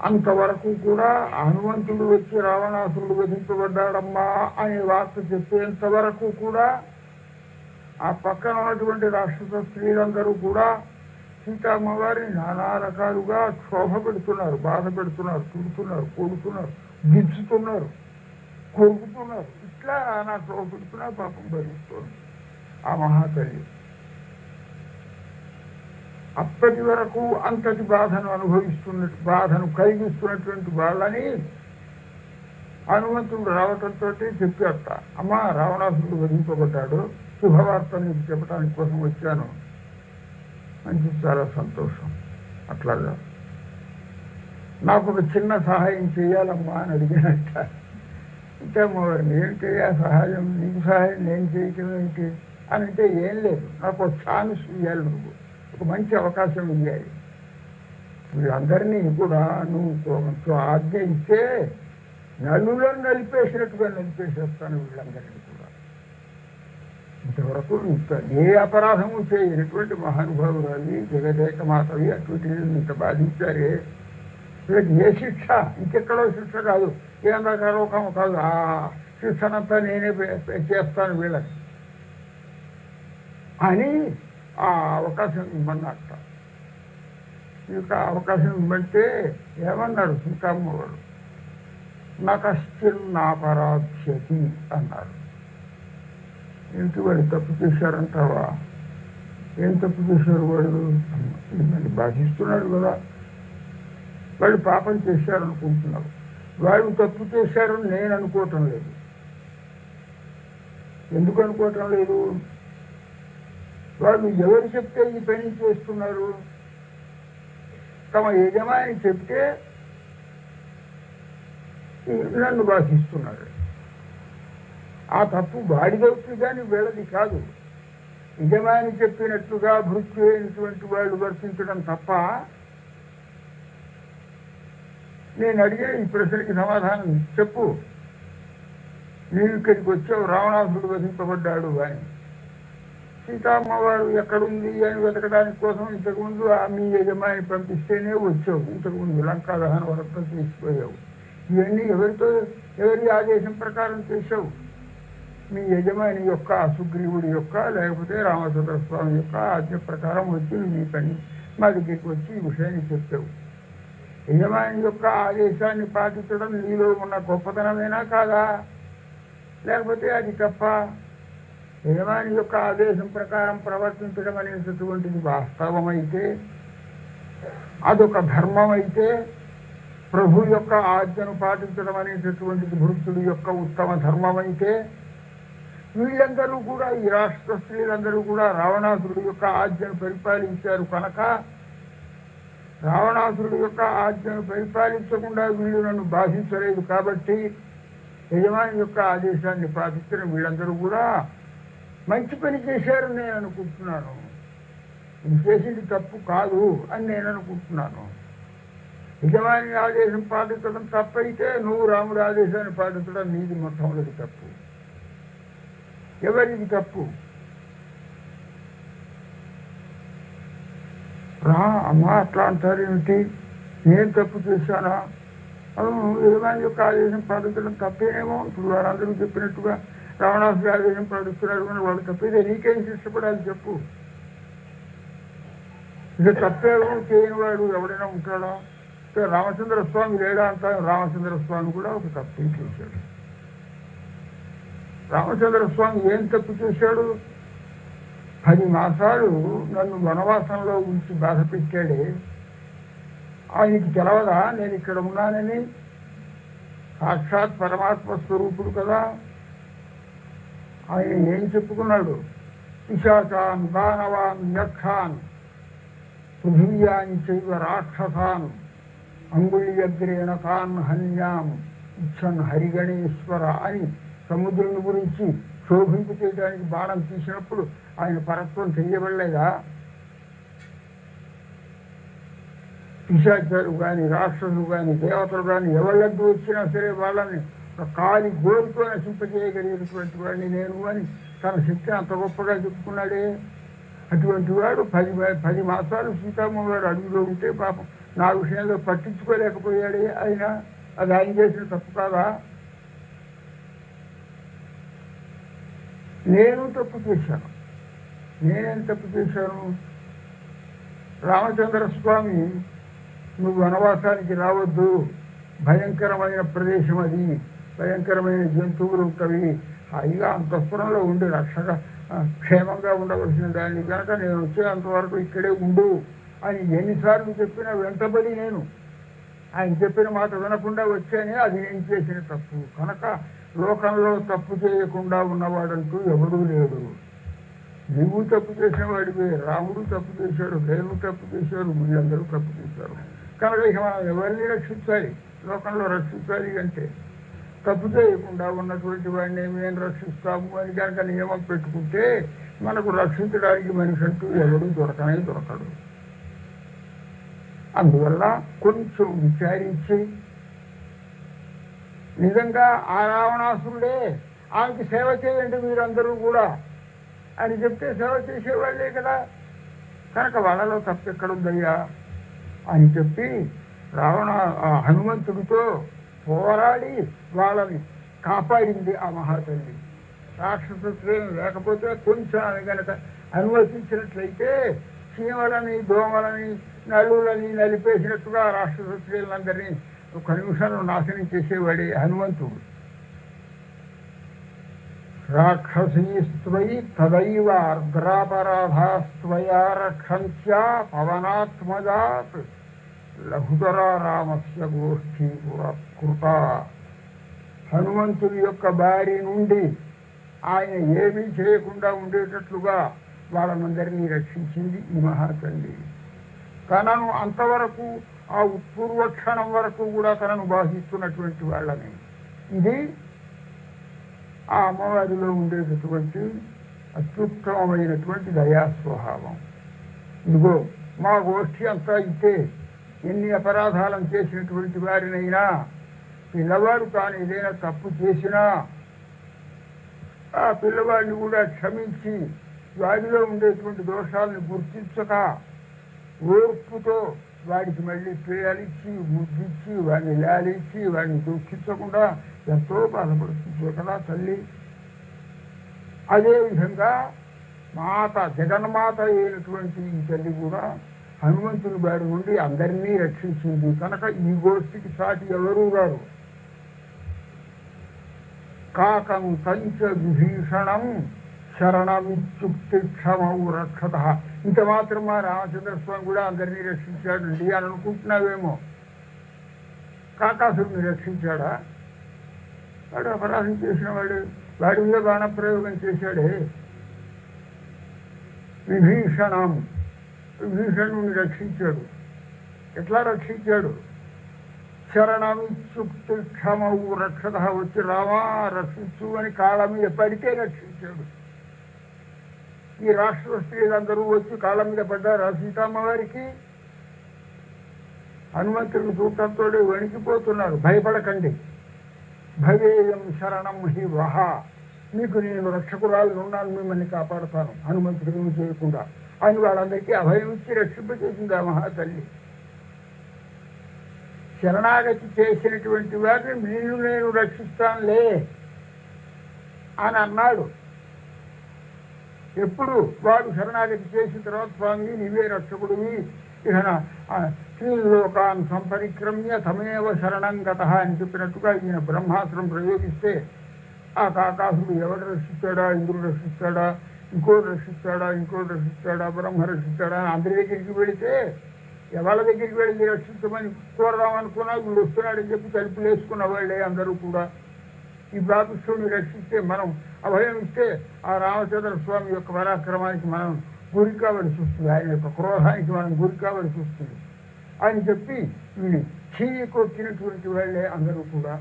అంతవరకు కూడా హనుమంతుడు వచ్చి రావణాసురుడు వధించబడ్డాడమ్మా అనే వార్త చెప్పేంత వరకు కూడా ఆ పక్కన ఉన్నటువంటి రాక్షస స్త్రీలందరూ కూడా సీతామ్మవారిని నానా రకాలుగా క్షోభ పెడుతున్నారు, బాధ పెడుతున్నారు, తిడుతున్నారు, కొడుతున్నారు, గిచ్చుతున్నారు, కొరుకుతున్నారు. ఇట్లా నా క్షోభ పెడుతున్నా పాపం భరిస్తోంది ఆ మహాతల్లి. అప్పటి వరకు అంతటి బాధను కలిగిస్తున్నటువంటి వాళ్ళని హనుమంతుడు రావటంతో చెప్పారట, అమ్మా రావణాసురుడు వధింపబడ్డాడు, శుభవార్త నీకు చెప్పడానికి కోసం వచ్చాను. మంచి చాలా సంతోషం. అట్లాగా నాకు ఒక చిన్న సహాయం చేయాలమ్మా అని అడిగినట్ట. అంటే మరి నేను చేయ సహాయం, నీకు సహాయం నేను చేయటం ఏంటి అని అంటే ఏం లేదు, నాకు ఒక ఛాన్స్ ఇవ్వాలి, నువ్వు ఒక మంచి అవకాశం ఇవ్వాలి. వీళ్ళందరినీ కూడా నువ్వు కొంచెం ఆజ్ఞ ఇస్తే నలులను నలిపేసినట్టుగా నలిపేసేస్తాను వీళ్ళందరినీ కూడా. ఇంతవరకు ఏ అపరాధము చేయనటువంటి మహానుభావురాలి జగదేక మాతవి అటువంటి ఇంత బాధించారే, వీళ్ళకి ఏ శిక్ష, ఇంకెక్కడో శిక్ష కాదు, ఏం రకాలోకం కాదు, ఆ శిక్షనంతా నేనే చేస్తాను వీళ్ళకి అని ఆ అవకాశం ఇమ్మన్నట్ట. ఇక అవకాశం ఇమ్మంటే ఏమన్నాడు సీతమ్మవాడు, నకశ్చిన్నాపరాధ్యతి అన్నారు. ఏంటి వాడు తప్పు చేశారంటావా? ఏం తప్పు చేశారు వాడు? మిమ్మల్ని బాధిస్తున్నాడు కదా, వాళ్ళు పాపం చేశారనుకుంటున్నారు. వాళ్ళు తప్పు చేశారని నేను అనుకోవటం లేదు. ఎందుకు అనుకోవటం లేదు? వాళ్ళు ఎవరు చెప్తే ఈ పని చేస్తున్నారు? తమ యజమాని చెప్తే నన్ను బాధిస్తున్నారు. ఆ తప్పు వాడిదవుతుంది కానీ వీళ్ళది కాదు. యజమాని చెప్పినట్టుగా భృత్యు అయినటువంటి వాళ్ళు వర్తించడం తప్ప. నేను అడిగే ఈ ప్రశ్నకి సమాధానం చెప్పు. నీవు ఇక్కడికి వచ్చావు, రావణాసురుడు వధింపబడ్డాడు అని. సీతామ్మవారు ఎక్కడుంది అని వెతకడానికి కోసం ఇంతకుముందు మీ యజమాని పంపిస్తేనే వచ్చావు. ఇంతకుముందు లంకా దహన వరకు చేసిపోయావు. ఇవన్నీ ఎవరి ఆదేశం ప్రకారం చేశావు? మీ యజమాని యొక్క, సుగ్రీవుడి యొక్క, లేకపోతే రామచంద్ర స్వామి యొక్క ఆజ్ఞ ప్రకారం వచ్చి నీ పని మా దగ్గరికి వచ్చి ఈ విషయాన్ని చెప్పావు. యజమాని యొక్క ఆదేశాన్ని పాటించడం నీలో ఉన్న గొప్పతనమేనా కాదా? లేకపోతే అది తప్ప? యజమాని యొక్క ఆదేశం ప్రకారం ప్రవర్తించడం అనేటటువంటిది వాస్తవమైతే, అదొక ధర్మం అయితే, ప్రభు యొక్క ఆజ్ఞను పాటించడం అనేటటువంటిది భృత్యుడి యొక్క ఉత్తమ ధర్మం అయితే, వీళ్ళందరూ కూడా, ఈ రాష్ట్ర స్త్రీలందరూ కూడా రావణాసురుడి యొక్క ఆజ్ఞను పరిపాలించారు కనుక, రావణాసురుడి యొక్క ఆజ్ఞను పరిపాలించకుండా వీళ్ళు నన్ను బాధించలేదు కాబట్టి యజమాని యొక్క ఆదేశాన్ని పాటించిన వీళ్ళందరూ కూడా మంచి పని చేశారు నేను అనుకుంటున్నాను. ఇది చేసింది తప్పు కాదు అని నేను అనుకుంటున్నాను. యజమాని ఆదేశం పాటించడం తప్పైతే నువ్వు రాముడి ఆదేశాన్ని పాటించడం నీది మొట్టమొదటి తప్పు. ఎవరిది తప్పు? అమ్మ అట్లా అంటారేమిటి? నేను తప్పు చేశానా? యజమాని యొక్క ఆదేశం పాటించడం తప్పేనేమో. ఇప్పుడు వారందరూ చెప్పినట్టుగా రావణాసుడి ఆదేశం పాటిస్తున్నారు కానీ వాళ్ళు తప్పేదే. నీకేం శిష్టపడాలి చెప్పు? ఇక తప్పేమో చేయని వాడు ఎవడైనా ఉంటాడా? రామచంద్ర స్వామి లేడా అంటారు. రామచంద్ర స్వామి కూడా ఒక తప్పే చేశాడు. రామచంద్ర స్వామి ఏం తప్పు చేశాడు? 10 మాసాలు నన్ను వనవాసంలో ఉంచి బాధ పెట్టాడే, ఆయనకి తెలవదా నేను ఇక్కడ ఉన్నానని? సాక్షాత్ పరమాత్మ స్వరూపుడు కదా. ఆయన ఏం చెప్పుకున్నాడు? పిశాచాన్ దానవాన్ యక్షాన్ పృథివ్యాని చైవ రాక్షసాన్ అంగుళియగ్రేణ తాన్ హన్యాం ఇచ్చన్ హరిగణేశ్వర అని సముద్రుని గురించి శోభింపు చేయడానికి బాణం తీసినప్పుడు ఆయన పరత్వం తెలియబడలేదా? పిశాచాలు కానీ రాక్షసులు కానీ దేవతలు కానీ ఎవళ్ళంటూ వచ్చినా సరే వాళ్ళని ఒక కాలి గోరుతో నశింపజేయగలిగినటువంటి వాడిని నేను అని తన శక్తి అంత గొప్పగా చెప్పుకున్నాడే. అటువంటి వాడు 10 మాసాలు సీతామ్మ వాడు అడవిలో ఉంటే పాపం నా విషయంలో పట్టించుకోలేకపోయాడే. ఆయన అది ఆయన చేసిన తప్పు కాదా? నేను తప్పు చేశాను. నేనేం తప్పు చేశాను? రామచంద్ర స్వామి నువ్వు వనవాసానికి రావద్దు, భయంకరమైన ప్రదేశం అది, భయంకరమైన జంతువులు ఉంటవి, హాయిగా అంతఃపురంలో ఉండి రక్షగా క్షేమంగా ఉండవలసిన దాన్ని కనుక నేను వచ్చేంతవరకు ఇక్కడే ఉండు అని ఎన్నిసార్లు చెప్పినా వెంటబడి నేను ఆయన చెప్పిన మాట వినకుండా వచ్చానే. అది నేను చేసిన తప్పు. కనుక లోకంలో తప్పు చేయకుండా ఉన్నవాడంటూ ఎవడూ లేడు. నువ్వు తప్పు చేసిన వాడివే, రాముడు తప్పు చేశాడు, నేను తప్పు చేశాడు, మీరందరూ తప్పు చేశారు. కనుక ఇక మనం ఎవరిని రక్షించాలి? లోకంలో రక్షించాలి అంటే తప్పు చేయకుండా ఉన్నటువంటి వాడిని మేము రక్షిస్తాము అని కనుక నియమం పెట్టుకుంటే మనకు రక్షించడానికి మనిషి అంటూ ఎవడూ దొరకడు. అందువల్ల కొంచెం విచారించి నిజంగా ఆ రావణాసురుడే ఆమెకి సేవ చేయండి మీరందరూ కూడా అని చెప్తే సేవ చేసేవాళ్ళే కదా. కనుక వాళ్ళలో తప్పెక్కడుందయ్యా అని చెప్పి హనుమంతుడితో పోరాడి వాళ్ళని కాపాడింది ఆ మహాతల్లి. రాక్షస స్త్రీలు లేకపోతే కొంచెం ఆమె కనుక అనుమతించినట్లయితే చీమలని దోమలని నలులని నలిపేసినట్టుగా రాక్షస స్త్రీలందరినీ ఒక నిమిషంలో నాశనం చేసేవాడే హనుమంతుడు. రాక్షసీస్త్వయి తదైవ అర్ద్రాపరాధాస్త్వయా రక్షంత్యా పవనాత్మజాత్ లఘుతరా రామస్య గోష్ఠీ కృత. హనుమంతుడి యొక్క బారి నుండి ఆయన ఏమీ చేయకుండా ఉండేటట్లుగా వాళ్ళనందరినీ రక్షించింది ఈ మహాతల్లి. తనను అంతవరకు ఆ పూర్వక్షణం వరకు కూడా తనను బాధిస్తున్నటువంటి వాళ్ళని. ఇది ఆ అమ్మవారిలో ఉండేటటువంటి అత్యుత్తమమైనటువంటి దయాస్వభావం. ఇదిగో మా గోష్ఠి అంతా ఇస్తే ఎన్ని అపరాధాలను చేసినటువంటి వారినైనా పిల్లవాడు తాను ఏదైనా తప్పు చేసినా ఆ పిల్లవాడిని కూడా క్షమించి వాడిలో ఉండేటువంటి దోషాలను గుర్తించక ఓర్పుతో వాడికి మళ్ళీ పేయాలిచ్చి ముద్దిచ్చి వాడిని లాలిచ్చి వాడిని దుఃఖించకుండా ఎంతో బాధపడుతుంది కదా తల్లి. అదేవిధంగా మాత జగన్మాత అయినటువంటి ఈ తల్లి కూడా హనుమంతుని బారి నుండి అందరినీ రక్షించింది. కనుక ఈ గోష్ఠికి సాటి ఎవరూ రారు. కాకం కంచ విభీషణం శరణమిత్యుక్తి క్షమౌ రక్షత. ఇంత మాత్రం మా రామచంద్రస్వామి కూడా అందరినీ రక్షించాడండి అని అనుకుంటున్నావేమో. కాకాసుడిని రక్షించాడా? వాడు అపరాధం చేసిన వాడి మీద బాణప్రయోగం చేశాడే. విభీషణుని రక్షించాడు. ఎట్లా రక్షించాడు? శరణమిత్యుక్తి క్షమౌ రక్షత. వచ్చి రామా రక్షించు అని కాళ్ళ మీద పడితే రక్షించాడు. ఈ రాష్ట్ర స్త్రీలందరూ వచ్చి కాళ్ళ మీద పడ్డారా సీతమ్మ వారికి? హనుమంతుడిని చూడటంతో వణికిపోతున్నారు. భయపడకండి, భవేయం శరణం హి వహ, మీకు నేను రక్షకురాలు ఉన్నాను, మిమ్మల్ని కాపాడుతాను, హనుమంతుడికి ఏమి చేయకుండా అని వాళ్ళందరికీ అభయం ఇచ్చి రక్షింపజేసింది ఆ మహాతల్లి. శరణాగతి చేసినటువంటి వారిని నేను రక్షిస్తానులే అని అన్నాడు. ఎప్పుడు వాడు శరణాగతి చేసిన తర్వాత స్వామి నీవే రక్షకుడివి, ఇక శ్రీలోకాన్ సంపరిక్రమ్య తమేవ శరణం గతః అని చెప్పినట్టుగా ఈయన బ్రహ్మాస్త్రం ప్రయోగిస్తే ఆ కాకాసుడు ఎవడు రక్షిస్తాడా, ఇంద్రుడు రక్షిస్తాడా, ఇంకోటి రక్షిస్తాడా, బ్రహ్మ రక్షిస్తాడా అని అందరి దగ్గరికి వెళితే ఎవరి దగ్గరికి వెళ్ళి రక్షించమని కోరదామనుకున్నా వీడు వస్తున్నాడని చెప్పి తలుపులు వేసుకున్న వాళ్ళే అందరూ కూడా. ఈ పాపిష్ఠుడిని రక్షిస్తే, మనం అభయం ఇస్తే ఆ రామచంద్ర స్వామి యొక్క పరాక్రమానికి మనం గురి కావలసి వస్తుంది, ఆయన యొక్క క్రోధానికి మనం గురి కావలసి వస్తుంది అని చెప్పి వీడిని చీకొట్టినటువంటి వాళ్ళే అందరూ కూడా.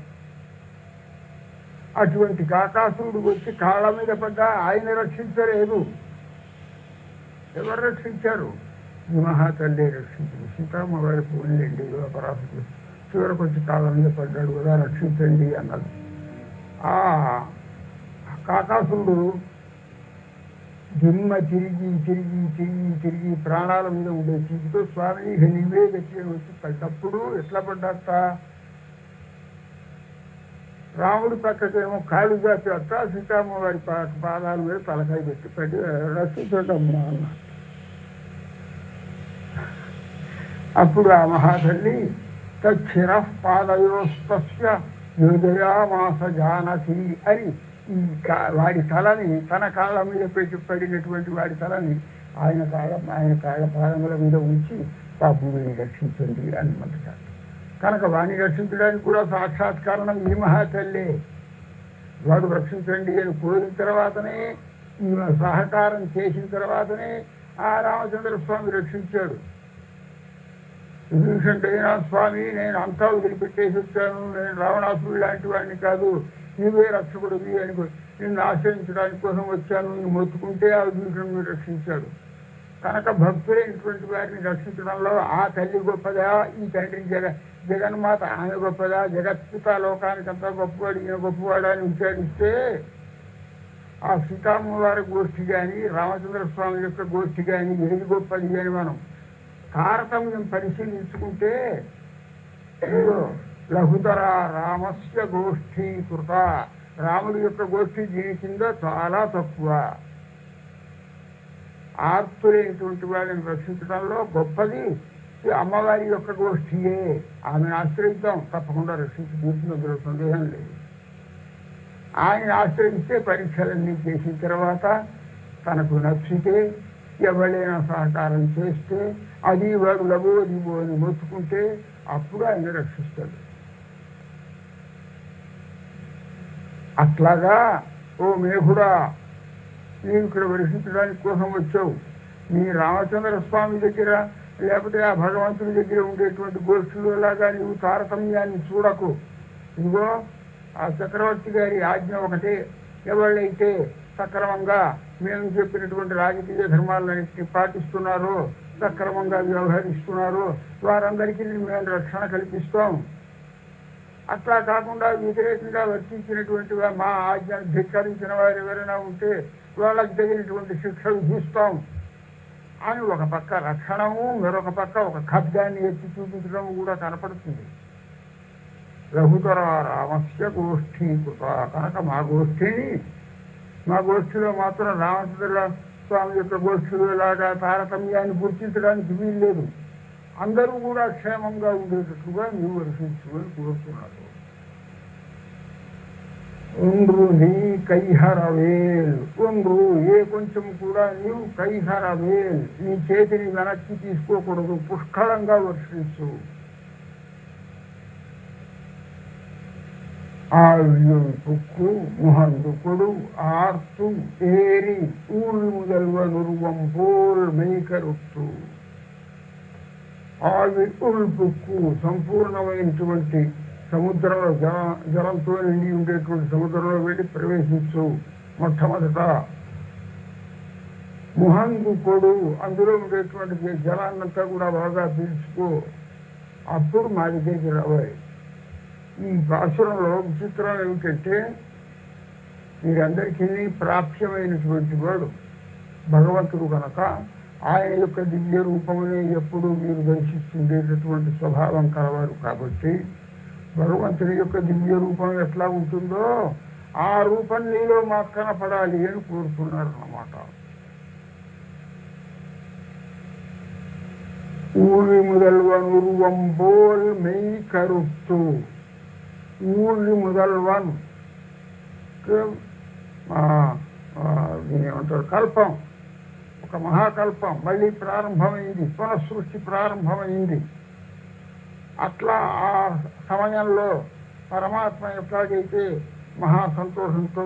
అటువంటి కాకాసురుడు వచ్చి కాళ్ళ మీద పడ్డా ఆయన రక్షించలేదు. ఎవరు రక్షించారు? ఈ మహాతల్లి రక్షించింది. సీతమ్మ వారి పోయిందండి పరాశుడు చివరికి వచ్చి కాళ్ళ మీద పడ్డాడు కదా, రక్షించండి అన్నది. ఆ కాకాసురుడు దిమ్మ తిరిగి తిరిగి తిరిగి తిరిగి ప్రాణాల మీద ఉండే చీటితో స్వామిని నీవే గట్టి వచ్చి పడ్డప్పుడు ఎట్లా పడ్డాట? రాముడి పక్కకేమో కాళ్ళు జాతి అట్ట, సీతమ్మ వారి పాదాల మీద తలకాయ పెట్టి పడి రక్షించటమ్మా అన్న. అప్పుడు ఆ మహాతల్లి తచ్చిర పాదయోస్తస్య యోజయామాస జానకి అని ఈ వాడి తలని తన కాళ్ళ మీద పెట్టి పడినటువంటి వాడి తలని ఆయన కాళ్ళ పాదముల మీద ఉంచి పాపం వీడిని రక్షించండి అని మంటారు. కనుక వాడిని రక్షించడానికి కూడా సాక్షాత్కారణం ఈ మహాతల్లే. వాడు రక్షించండి అని కోరిన తర్వాతనే, ఈమె సహకారం చేసిన తర్వాతనే ఆ రామచంద్ర స్వామి రక్షించాడు. విభీషణుడైనా స్వామి నేను అంతా వదిలిపెట్టేసి వచ్చాను, నేను రావణాసురుడు లాంటి వాడిని కాదు, నీవే రక్షకుడివి అని నిన్ను ఆశ్రయించడానికి కోసం వచ్చాను అని మొత్తుకుంటే ఆ విభీషణుడిని రక్షించాడు. కనుక భక్తులైనటువంటి వారిని రక్షించడంలో ఆ తల్లి గొప్పదా, ఈ తండ్రి జగన్మాత ఆమె గొప్పదా, జగత్పిత లోకానికంతా గొప్పవాడు ఈయన గొప్పవాడు అని విచారిస్తే ఆ సీతామ్మవారి గోష్ఠి కానీ రామచంద్ర స్వామి యొక్క గోష్ఠి కానీ ఏది గొప్పది అని మనం తారతమ్యం పరిశీలించుకుంటే లఘుతర రామస్య గోష్ఠీ కృత, రాముడి యొక్క గోష్ఠి దీని కింద చాలా తక్కువ. ఆర్తులైనటువంటి వారిని రక్షించడంలో గొప్పది అమ్మవారి యొక్క గోష్ఠియే. ఆమెను ఆశ్రయిద్దాం, తప్పకుండా రక్షించి తీర్చినందులో సందేహం లేదు. ఆయన ఆశ్రయిస్తే పరీక్షలన్నీ చేసిన తర్వాత తనకు నచ్చితే ఎవరైనా సహకారం చేస్తే అది వాడు లబో దిబో అని మొత్తుకుంటే అప్పుడు ఆయన రక్షిస్తాడు. అట్లాగా ఓ మేఘుడా, నీవు ఇక్కడ రక్షించడానికి కోసం వచ్చావు. నీ రామచంద్ర స్వామి దగ్గర లేకపోతే ఆ భగవంతుడి దగ్గర ఉండేటువంటి గోష్ఠులలాగా నీవు తారతమ్యాన్ని చూడకు. ఇదిగో ఆ చక్రవర్తి గారి ఆజ్ఞ ఒకటే, ఎవళ్ళైతే సక్రమంగా మేము చెప్పినటువంటి రాజకీయ ధర్మాలన్నింటినీ పాటిస్తున్నారో, సక్రమంగా వ్యవహరిస్తున్నారో వారందరికీ మేము రక్షణ కల్పిస్తాం. అట్లా కాకుండా వ్యతిరేకంగా వర్తించినటువంటి మా ఆజ్ఞను ధిక్కరించిన వారు ఎవరైనా ఉంటే వాళ్ళకి తగినటువంటి శిక్ష విధిస్తాం అని ఒక పక్క రక్షణము, మరొక పక్క ఒక ఖడ్గాన్ని ఎత్తి చూపించడం కూడా కనపడుతుంది. రఘుతర రామస్య గోష్ఠీ కృత, కనుక మా గోష్ఠిలో మాత్రం రామచంద్ర స్వామి యొక్క గోష్ఠిలో లాగా తారతమ్యాన్ని గుర్తించడానికి వీల్లేదు. అందరూ కూడా క్షేమంగా ఉండేటట్లుగా నీవు రక్షించు అని కోరుతున్నారు. ఒండ్రు నీ కైహరవేల్, ఒండ్రు ఏ కొంచెం కూడా నీవు కైహరవేల్, నీ చేతిని వెనక్కి తీసుకోకూడదు, పుష్కళంగా వర్షించు. ஆழியுள் புக்கு முகந்துகொடு ஆர்த்து ஏரி ஊழ் முதல்வன் உருவம் போல் மெய்கருத்து. ఆవిల్ పుక్కు సంపూర్ణమైనటువంటి సముద్రంలో జలంతో నిండి ఉండేటువంటి సముద్రంలో వెళ్ళి ప్రవేశించు. మొట్టమొదట ముహంగు కొడు, అందులో ఉండేటువంటి జలాన్నంతా కూడా బాగా పీల్చుకో, అప్పుడు మా దగ్గరికి రావాలి. ఈ పాసురంలో విచిత్రం ఏమిటంటే మీరందరికీ ప్రాప్యమైనటువంటి వాడు భగవంతుడు కనుక ఆయన యొక్క దివ్య రూపమునే ఎప్పుడు మీరు దర్శిస్తుండేటటువంటి స్వభావం కలవారు కాబట్టి భగవంతుడి యొక్క దివ్య రూపం ఎట్లా ఉంటుందో ఆ రూపం నీలో మాకు కనపడాలి అని కోరుతున్నారు అన్నమాట. ఊరి முதல்வன் உருவம் போல் மெய் கருத்து. ఊరి முதல்வன் దీని ఏమంటారు, కల్పం, ఒక యొక్క మహాకల్పం మళ్ళీ ప్రారంభమైంది, పునఃసృష్టి ప్రారంభమైంది. అట్లా ఆ సమయంలో పరమాత్మ ఎట్లాగైతే మహా సంతోషంతో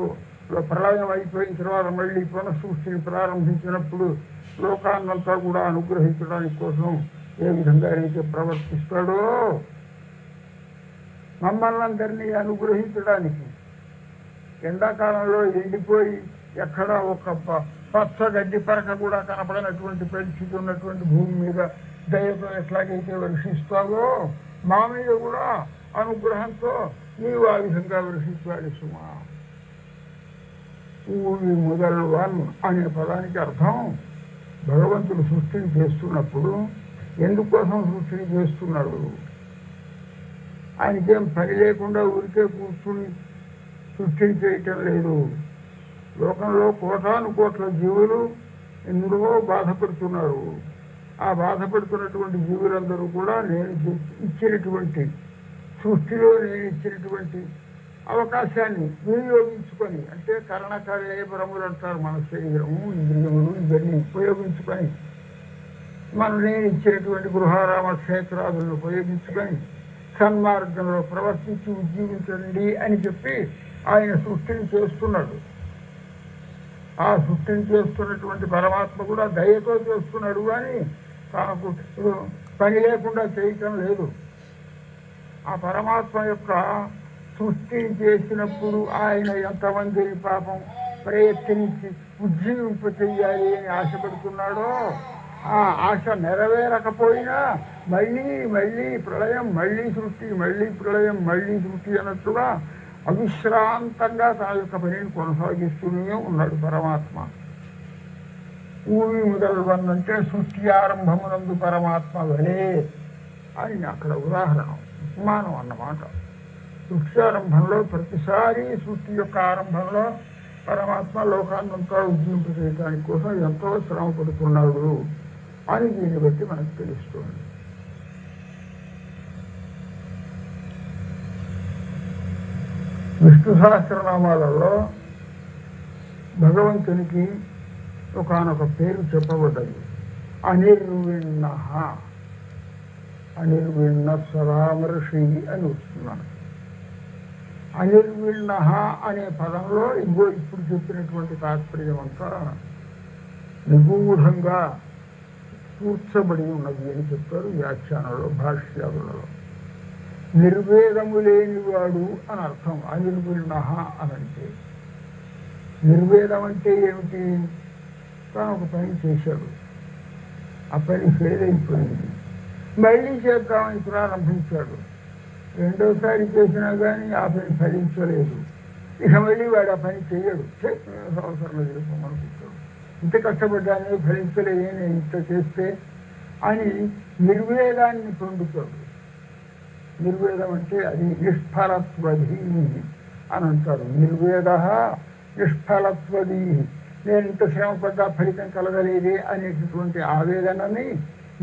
ప్రళయం అయిపోయిన తర్వాత మళ్ళీ పునఃసృష్టిని ప్రారంభించినప్పుడు లోకాన్నంతా కూడా అనుగ్రహించడానికి కోసం ఏ విధంగా అయితే ప్రవర్తిస్తాడో మమ్మల్ని అందరినీ అనుగ్రహించడానికి ఎండాకాలంలో ఎండిపోయి ఎక్కడ ఒక పచ్చ గడ్డి పరక కూడా కనపడినటువంటి పరిస్థితి ఉన్నటువంటి భూమి మీద దయతో ఎట్లాగైతే వర్షిస్తావో మా మీద కూడా అనుగ్రహంతో నీవు ఆ విధంగా వర్షించాలి సుమా. ఊవి మొదల్వన్ అనే పదానికి అర్థం భగవంతుడు సృష్టిని చేస్తున్నప్పుడు ఎందుకోసం సృష్టిని చేస్తున్నాడు, ఆయనకేం పని లేకుండా ఊరికే కూర్చుని సృష్టిని చేయటం లేదు. లోకంలో కోటాను కోట్ల జీవులు ఎందుకో బాధపడుతున్నారు. ఆ బాధపడుతున్నటువంటి జీవులందరూ కూడా నేను ఇచ్చినటువంటి సృష్టిలో నేను ఇచ్చినటువంటి అవకాశాన్ని వినియోగించుకొని, అంటే కరణకళేబరములు అంటారు, మన శరీరము ఇంద్రియములు ఇవన్నీ ఉపయోగించుకొని నేను ఇచ్చినటువంటి గృహారామ క్షేత్రాలను ఉపయోగించుకొని సన్మార్గంలో ప్రవర్తించి ఉజ్జీవించండి అని చెప్పి ఆయన సృష్టిని చేస్తున్నాడు. ఆ సృష్టిని చేస్తున్నటువంటి పరమాత్మ కూడా దయతో చేస్తున్నాడు, కానీ తనకు పని లేకుండా చేయటం లేదు. ఆ పరమాత్మ యొక్క సృష్టిని చేసినప్పుడు ఆయన ఎంతమందిని పాపం ప్రయత్నించి ఉజ్జీవింప చెయ్యాలి అని ఆశపడుతున్నాడో ఆ ఆశ నెరవేరకపోయినా మళ్ళీ మళ్ళీ ప్రళయం, మళ్ళీ సృష్టి, మళ్ళీ ప్రళయం, మళ్ళీ సృష్టి అన్నట్టుగా అవిశ్రాంతంగా తన యొక్క పనిని కొనసాగిస్తూనే ఉన్నాడు పరమాత్మ. ఊవి మొదలువన్ అంటే సృష్టి ఆరంభమునందు పరమాత్మ వలే అని అక్కడ ఉదాహరణ ఉపమానం అన్నమాట. సృష్టి ఆరంభంలో ప్రతిసారి సృష్టి యొక్క ఆరంభంలో పరమాత్మ లోకాన్నంతా ఉజ్జింపు చేయడానికి కోసం ఎంతో శ్రమ పడుతున్నాడు అని దీన్ని బట్టి మనకు తెలుస్తుంది. విష్ణు సహస్రనామాలలో భగవంతునికి ఒకానొక పేరు చెప్పబడ్డది, అనిర్విణ. అనిర్విణ సరామర్షి అని వస్తున్నాను. అనిర్విణ అనే పదంలో ఇప్పుడు చెప్పినటువంటి తాత్పర్యం అంతా నిగూఢంగా కూర్చబడి ఉన్నది అని చెప్పారు వ్యాఖ్యానంలో, భాష్యాలలో. నిర్వేదము లేనివాడు అని అర్థం అనిర్విణ అనంటే. నిర్వేదం అంటే ఏమిటి? తాను ఒక పని చేశాడు, ఆ పని ఫెయిల్ అయిపోయింది, మళ్ళీ చేద్దామని ప్రారంభించాడు. రెండోసారి చేసినా కానీ ఆ పని ఫలించలేదు, ఇక మళ్ళీ వాడు ఆ పని చేయడు. సంవత్సరం అనుకుంటాడు, ఇంత కష్టపడ్డానే ఫలించలేదే నేను ఇంత చేస్తే అని నిర్వేదాన్ని పొందుతాడు. నిర్వేదం అంటే అది నిష్ఫలత్వధీ అని అంటారు. నిర్వేద నిష్ఫలత్వధీ, నేను ఇంత శ్రమపడ్డా ఫలితం కలగలేదే అనేటటువంటి ఆవేదనని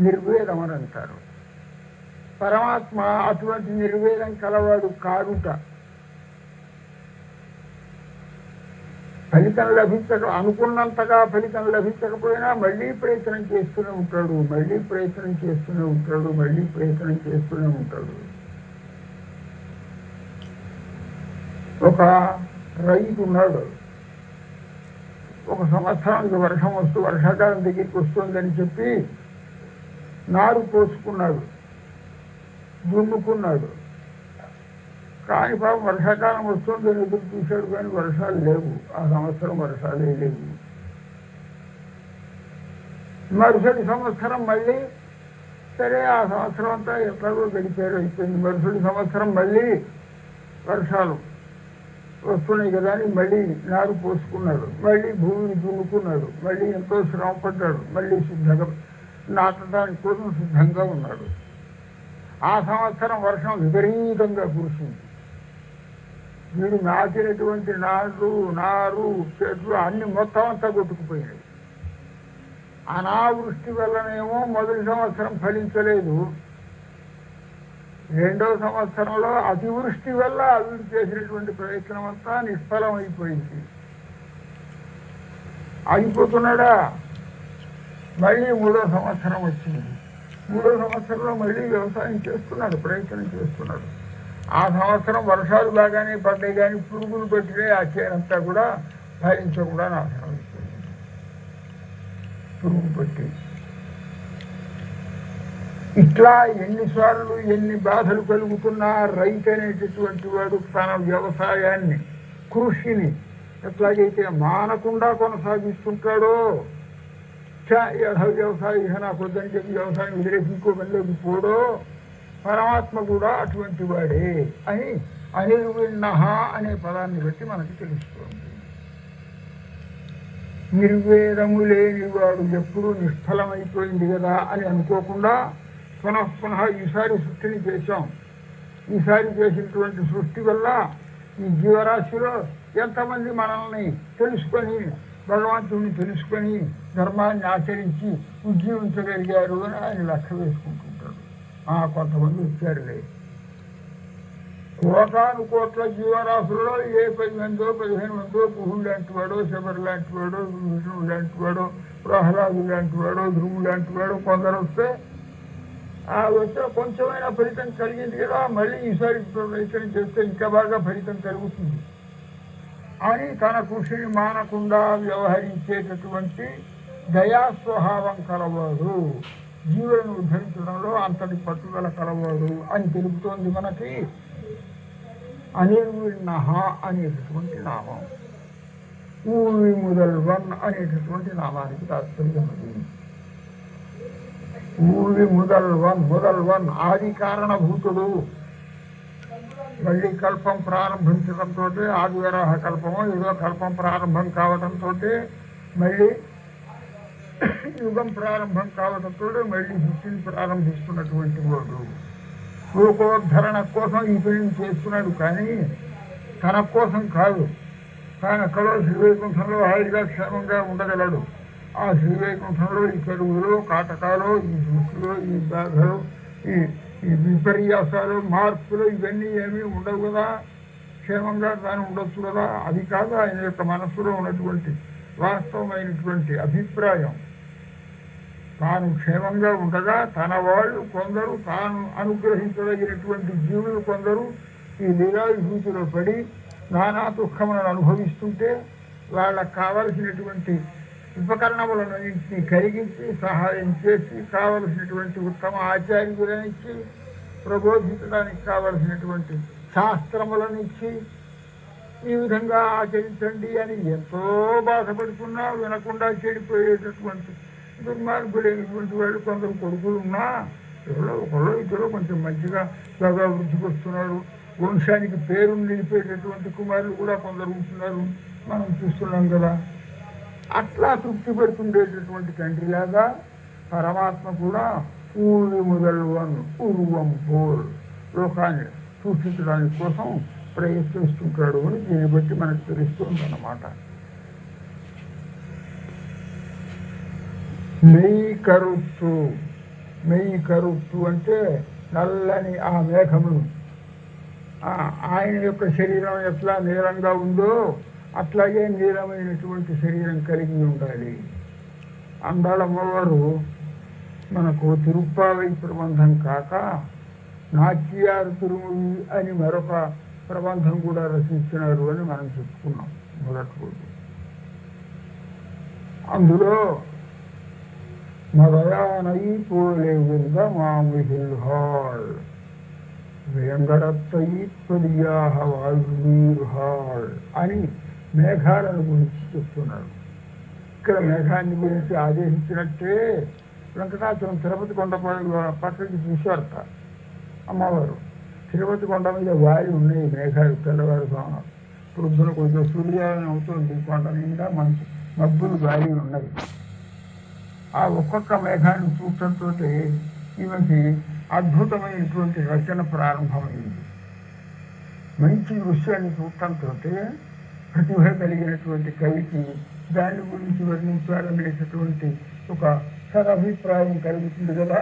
నిర్వేదం అని అంటారు. పరమాత్మ అటువంటి నిర్వేదం కలవాడు కాదుట. ఫలితం అనుకున్నంతగా ఫలితం లభించకపోయినా మళ్ళీ ప్రయత్నం చేస్తూనే ఉంటాడు, మళ్ళీ ప్రయత్నం చేస్తూనే ఉంటాడు, మళ్ళీ ప్రయత్నం చేస్తూనే ఉంటాడు. ఒక రైతు ఉన్నాడు, ఒక సంవత్సరానికి వర్షం వస్తూ వర్షాకాలం దగ్గరికి వస్తుందని చెప్పి నారు పోసుకున్నాడు, దున్నుకున్నాడు. కానీ పాపం వర్షాకాలం వస్తుందని ఎదురు చూశాడు, కానీ వర్షాలు లేవు. ఆ సంవత్సరం వర్షాలే లేవు. మరుసటి సంవత్సరం మళ్ళీ సరే ఆ సంవత్సరం అంతా ఎట్లాగో గడిపారు, అయిపోయింది. మరుసటి సంవత్సరం మళ్ళీ వర్షాలు వస్తున్నాయి కదా అని మళ్ళీ నారు పోసుకున్నాడు, మళ్ళీ భూమిని దున్నుకున్నాడు, మళ్ళీ ఎంతో శ్రమ పడ్డాడు, మళ్ళీ సిద్ధంగా నాటడానికి కోసం సిద్ధంగా ఉన్నాడు. ఆ సంవత్సరం వర్షం విపరీతంగా కురిసింది. వీడు నాటినటువంటి నారు చెట్లు అన్ని మొత్తం అంతా కొట్టుకుపోయినాయి. అనావృష్టి వల్లనేమో మొదటి సంవత్సరం ఫలించలేదు, రెండవ సంవత్సరంలో అతివృష్టి వల్ల వీడు చేసినటువంటి ప్రయత్నం అంతా నిష్ఫలం అయిపోయింది. అయిపోతున్నాడా? మళ్ళీ 3వ సంవత్సరం వచ్చింది. 3వ సంవత్సరంలో మళ్ళీ వ్యవసాయం చేస్తున్నాడు, ప్రయత్నం చేస్తున్నాడు. ఆ సంవత్సరం వర్షాలు బాగానే పడ్డాయి, కానీ పురుగులు పెట్టినే ఆ చేనంతా కూడా భరించకుండా నాశనం అయిపోయింది. పురుగు పెట్టి ఇట్లా ఎన్నిసార్లు ఎన్ని బాధలు కలుగుతున్నా రైతు అనేటటువంటి వాడు తన వ్యవసాయాన్ని, కృషిని ఎట్లాగైతే మానకుండా కొనసాగిస్తుంటాడో, వ్యవసాయం నాకు వద్దని చెప్పి వ్యవసాయం వదిలేసి ఇంకో పనిలోకి పోడో, పరమాత్మ కూడా అటువంటి వాడే అని అనిర్విణః అనే పదాన్ని బట్టి మనకి తెలుస్తుంది. నిర్వేదము లేనివాడు ఎప్పుడూ నిష్ఫలమైపోయింది కదా అని అనుకోకుండా పునః ఈసారి సృష్టిని చేశాం. ఈసారి చేసినటువంటి సృష్టి వల్ల ఈ జీవరాశిలో ఎంతమంది మనల్ని తెలుసుకొని, భగవంతుడిని తెలుసుకొని ధర్మాన్ని ఆచరించి ఉజ్జీవించగలిగారు అని ఆయన లెక్క వేసుకుంటుంటాడు. కొంతమంది వచ్చారులే. కోటాను జీవరాశులలో ఏ 10 మందో 15 మందో కుహుడు లాంటి వాడో, శబరి లాంటి వాడో, విష్ణువు లాంటి వాడో, ప్రహ్లాదు లాంటి వాడో, ధ్రువు లాంటి వాడో కొందరు వస్తే వచ్చే కొంచెమైనా ఫలితం కలిగింది కదా, మళ్ళీ ఈసారి ప్రయత్నం చేస్తే ఇంకా బాగా ఫలితం కలుగుతుంది అని తన కృషిని మానకుండా వ్యవహరించేటటువంటి దయాస్వభావం కలవాడు, జీవులను ఉద్ధరించడంలో అంతటి పట్టుదల కలవాడు అని తెలుపుతోంది మనకి అనిర్విణః అనేటటువంటి నామం. ఊవి ముదల్వన్ అనేటటువంటి నామానికి తాత్పర్యం అది. ఊవి ముదల్వన్ ఆది కారణభూతుడు. మళ్ళీ కల్పం ప్రారంభించడంతో, ఆదివరాహ కల్పమో ఏదో కల్పం ప్రారంభం కావడంతో, మళ్ళీ యుగం ప్రారంభం కావడంతో మళ్ళీ సృష్టిని ప్రారంభిస్తున్నటువంటి వాడు. లోకోద్ధరణ కోసం ఈ పని చేస్తున్నాడు, కానీ తన కోసం కాదు. తాను ఎక్కడో శ్రీవైకుంఠంలో హాయిగా క్షేమంగా ఉండగలడు. ఆ శ్రీవైకుంఠంలో ఈ కరువులో, కాటకాలు, ఈ దృష్టిలో, ఈ బాధలు, ఈ విపర్యాసాలు, మార్పులు ఇవన్నీ ఏమీ ఉండవు కదా. క్షేమంగా తాను ఉండొచ్చు కదా. అది కాదు ఆయన యొక్క మనస్సులో ఉన్నటువంటి వాస్తవమైనటువంటి అభిప్రాయం. తాను క్షేమంగా ఉండగా తన వాళ్ళు కొందరు, తాను అనుగ్రహించదగినటువంటి జీవులు కొందరు ఈ లీలావిభూతిలో పడి నానా దుఃఖములను అనుభవిస్తుంటే వాళ్ళకు కావలసినటువంటి ఉపకరణములన్నింటినీ కలిగించి సహాయం చేసి, కావలసినటువంటి ఉత్తమ ఆచార్యులనిచ్చి, ప్రబోధించడానికి కావలసినటువంటి శాస్త్రములనిచ్చి ఈ విధంగా ఆచరించండి అని ఎంతో బాధపడుతున్నా వినకుండా చెడిపోయేటటువంటి దుర్మార్గులైనటువంటి వాళ్ళు కొందరు కొడుకులు ఉన్నా, ఒకళ్ళు ఇద్దరు కొంచెం మంచిగా బాగా వృద్ధికి వస్తున్నారు. వంశానికి పేరు నిలిపేటటువంటి కుమారులు కూడా కొందరు ఉంటున్నారు, మనం చూస్తున్నాం కదా. అట్లా తృప్తి పెడుతుండేటటువంటి తండ్రిలాగా పరమాత్మ కూడా ఊరి ముదల్వన్ ఉరువం పోల్ లోకాన్ని సూచించడానికి కోసం ప్రయత్నిస్తుంటాడు అని దీన్ని బట్టి మనకు తెలుస్తుందన్నమాట. మెయ్యి కరుత్తు అంటే నల్లని ఆ మేఘములు. ఆయన యొక్క శరీరం ఎట్లా నీలంగా ఉందో అట్లాగే నీలమైనటువంటి శరీరం కలిగి ఉండాలి. అందాళమ్మవారు మనకు తిరుప్పావై ప్రబంధం కాక నాట్యారు తిరుమలి అని మరొక ప్రబంధం కూడా రచించినారు అని మనం చెప్పుకున్నాం మొదటి రోజు. అందులో మదయానై పోలే వింద మామిహిల్హాళ్ వేంగడత్తై పొలియాహ వాయుహాళ్ అని మేఘాలను గురించి చెప్తున్నాడు. ఇక్కడ మేఘాన్ని గురించి ఆదేశించినట్టే వెంకటాచలం తిరుపతి కొండ పక్కకి చూశారట అమ్మవారు. తిరుపతి కొండ మీద వారి ఉన్నాయి మేఘాలు. తెల్లవారుజామున ప్రొద్దున కొంచెం సూర్యోదయం అవుతుంది, కొండ నిండా మంచి మబ్బులు గాలి ఉన్నాయి. ఆ ఒక్కొక్క మేఘాన్ని చూడటంతో ఈమెకి అద్భుతమైనటువంటి రచన ప్రారంభమైంది. మంచి దృశ్యాన్ని చూడటంతో ప్రతిభ కలిగినటువంటి కవికి దాని గురించి వర్ణించాలనేటటువంటి ఒక సదభిప్రాయం కలుగుతుంది కదా.